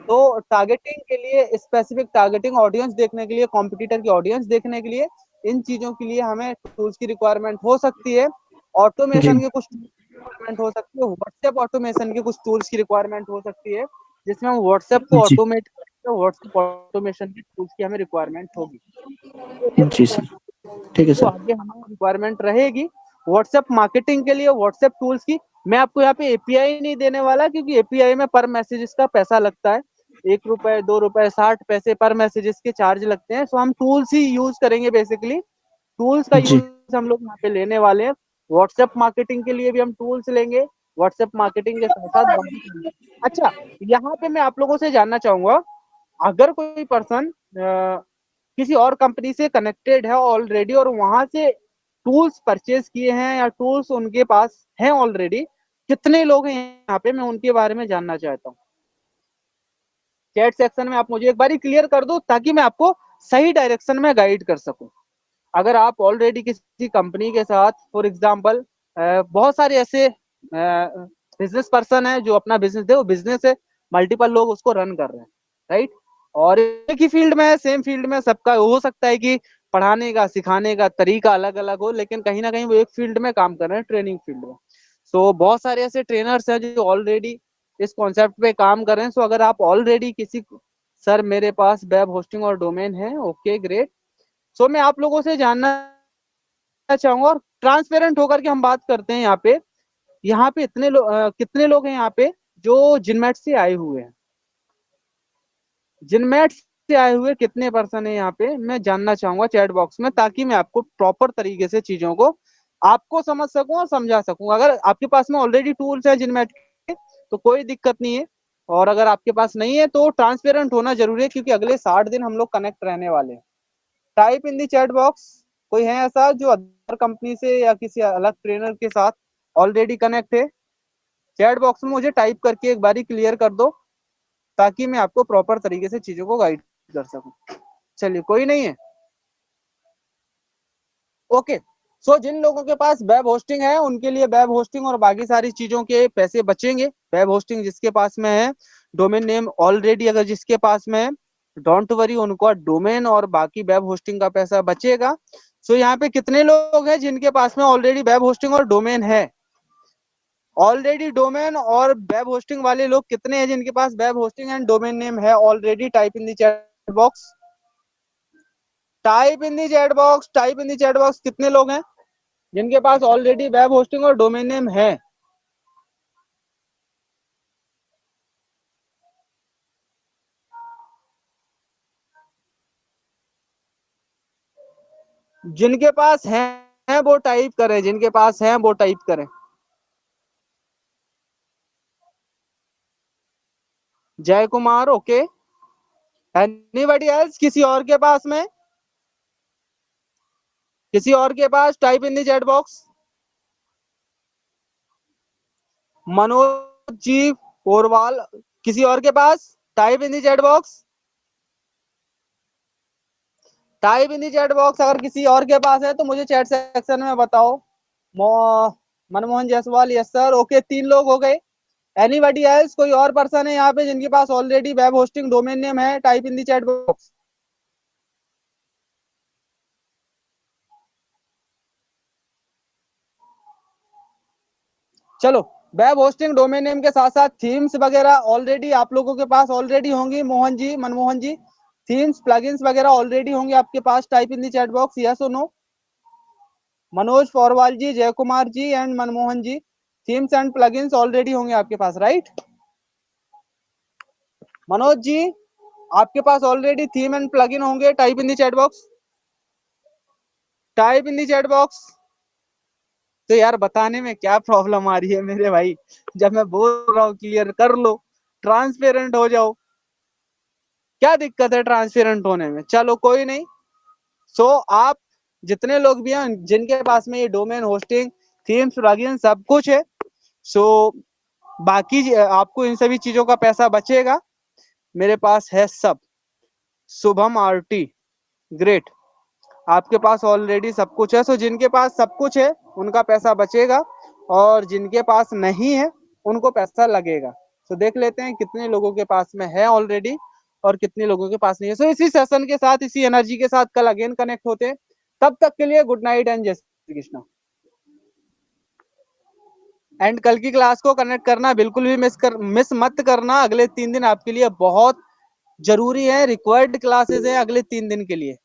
तो टारगेटिंग के लिए, स्पेसिफिक टारगेटिंग ऑडियंस देखने के लिए, कॉम्पिटिटर की ऑडियंस देखने के लिए, इन चीजों के लिए हमें टूल्स की रिक्वायरमेंट हो सकती है। जी ऑटोमेशन के कुछ रिक्वायरमेंट हो सकती है, व्हाट्सएप ऑटोमेशन के कुछ टूल्स की रिक्वायरमेंट हो सकती है, जिसमें हम व्हाट्सएप को जी ऑटोमेट करते हैं, व्हाट्सएप ऑटोमेशन के टूल्स की हमें रिक्वायरमेंट होगी। तो जी सर, ठीक है तो सर। आगे हमें रिक्वायरमेंट रहेगी व्हाट्सएप मार्केटिंग के लिए, व्हाट्सएप टूल्स की। मैं आपको यहाँ पे एपीआई नहीं देने वाला, क्योंकि एपीआई में पर मैसेजेस का पैसा लगता है, 1 रुपए 2 रुपए 60 पैसे पर मैसेजेस के चार्ज लगते हैं। सो हम टूल्स ही यूज करेंगे, बेसिकली टूल्स का जी यूज हम लोग यहाँ पे लेने वाले हैं। व्हाट्सएप मार्केटिंग के लिए भी हम टूल्स लेंगे, व्हाट्सएप मार्केटिंग के साथ साथ बाकी चीजें। अच्छा, यहाँ पे मैं आप लोगों से जानना चाहूंगा, अगर कोई पर्सन किसी और कंपनी से कनेक्टेड है ऑलरेडी और वहां से टूल्स परचेज किए हैं या टूल्स उनके पास हैं ऑलरेडी, कितने लोग हैं यहाँ पे, मैं उनके बारे में जानना चाहता हूँ। चैट सेक्शन में आप मुझे एक बार क्लियर कर दो, ताकि मैं आपको सही डायरेक्शन में गाइड कर सकूं। अगर आप ऑलरेडी किसी कंपनी के साथ, फॉर एग्जांपल, बहुत सारे ऐसे बिजनेस पर्सन है जो अपना बिजनेस, देखो बिजनेस है, मल्टीपल लोग उसको रन कर रहे हैं, राइट? और एक ही फील्ड में है, सेम फील्ड में सबका हो सकता है कि पढ़ाने का सिखाने का तरीका अलग अलग हो, लेकिन कहीं ना कहीं वो एक फील्ड में काम कर रहे हैं, ट्रेनिंग फील्ड में। सो बहुत सारे ऐसे ट्रेनर्स हैं जो ऑलरेडी इस कॉन्सेप्ट पे काम कर रहे हैं। सो अगर आप ऑलरेडी किसी, सर मेरे पास वेब होस्टिंग और डोमेन है, ओके ग्रेट। सो मैं आप लोगों से जानना चाहूंगा, और ट्रांसपेरेंट होकर के हम बात करते हैं यहाँ पे। यहाँ पे कितने लोग हैं यहाँ पे जो जिनमेट से आए हुए हैं? जिनमेट से आए हुए कितने पर्सन है यहाँ पे, मैं जानना चाहूंगा चैट बॉक्स में, ताकि मैं आपको प्रॉपर तरीके से चीजों को आपको समझ सकूं और समझा सकूं। अगर आपके पास में ऑलरेडी टूल्स है जिनमेट के, तो कोई दिक्कत नहीं है, और अगर आपके पास नहीं है तो ट्रांसपेरेंट होना जरूरी है, क्योंकि अगले 60 दिन हम लोग कनेक्ट रहने वाले हैं। Type in the chat box, कोई है ऐसा जो अदर कंपनी से या किसी अलग ट्रेनर के साथ ऑलरेडी कनेक्ट है? चैट बॉक्स में मुझे टाइप करके एक बारी क्लियर कर दो, ताकि मैं आपको प्रॉपर तरीके से चीजों को गाइड कर सकूं। चलिए, कोई नहीं है, ओके। सो जिन लोगों के पास वेब होस्टिंग है उनके लिए वेब होस्टिंग और बाकी सारी चीजों के पैसे बचेंगे। वेब होस्टिंग जिसके पास में है, डोमेन नेम ऑलरेडी अगर जिसके पास में है, डोंट वरी, उनको डोमेन और बाकी वेब होस्टिंग का पैसा बचेगा। सो यहाँ पे कितने लोग हैं जिनके पास में ऑलरेडी वेब होस्टिंग और डोमेन है? ऑलरेडी डोमेन और वेब होस्टिंग वाले लोग कितने हैं जिनके पास web hosting and domain name है already? Type in the chat box, type in the chat box, type in the chat box. कितने लोग हैं जिनके पास ऑलरेडी वेब होस्टिंग और डोमेन नेम है? जिनके पास है वो टाइप करें, जिनके पास है वो टाइप करें। जय कुमार, ओके। एनीबॉडी एल्स, किसी और के पास में, किसी और के पास, type in the chat box. Manoj ji Porwal, किसी और के पास, type in the chat box, type in the chat box. अगर किसी और के पास है तो मुझे चैट सेक्शन में बताओ। Manmohan Jaiswal, yes sir, okay, 3 लोग हो गए। एनीबॉडी एल्स, कोई और पर्सन है यहाँ पे जिनके पास already web hosting domain name है, type in the chat box. चलो, वेब होस्टिंग डोमेन नेम के साथ साथ थीम्स वगैरह ऑलरेडी आप लोगों के पास ऑलरेडी होंगी। मोहन जी, मनमोहन जी, थीम्स प्लगइन्स वगैरह ऑलरेडी होंगे आपके पास, type in the chat box, yes और no. Manoj Porwal ji, Jay Kumar ji and Manmohan ji, themes and plugins already होंगे आपके पास, राइट। मनोज जी, आपके पास ऑलरेडी थीम एंड प्लगइन होंगे, type in the chat box, type in the chat box. तो यार बताने में क्या प्रॉब्लम आ रही है मेरे भाई, जब मैं बोल रहा हूँ क्लियर कर लो, ट्रांसपेरेंट हो जाओ, क्या दिक्कत है ट्रांसपेरेंट होने में? चलो कोई नहीं। सो आप जितने लोग भी हैं जिनके पास में ये डोमेन होस्टिंग, थीम्स, प्लगइन सब कुछ है, सो बाकी आपको इन सभी चीजों का पैसा बचेगा, मेरे पास है सब। शुभम आरटी, ग्रेट, आपके पास ऑलरेडी सब कुछ है। सो जिनके पास सब कुछ है उनका पैसा बचेगा, और जिनके पास नहीं है उनको पैसा लगेगा। सो देख लेते हैं कितने लोगों के पास में है ऑलरेडी और कितने लोगों के पास नहीं है। सो इसी सेशन के साथ, इसी एनर्जी के साथ कल अगेन कनेक्ट होते हैं। तब तक के लिए गुड नाइट एंड जय श्री कृष्णा। एंड कल की क्लास को कनेक्ट करना बिल्कुल भी मिस मत करना। अगले 3 दिन आपके लिए बहुत जरूरी है, रिक्वायर्ड क्लासेस है अगले 3 दिन के लिए।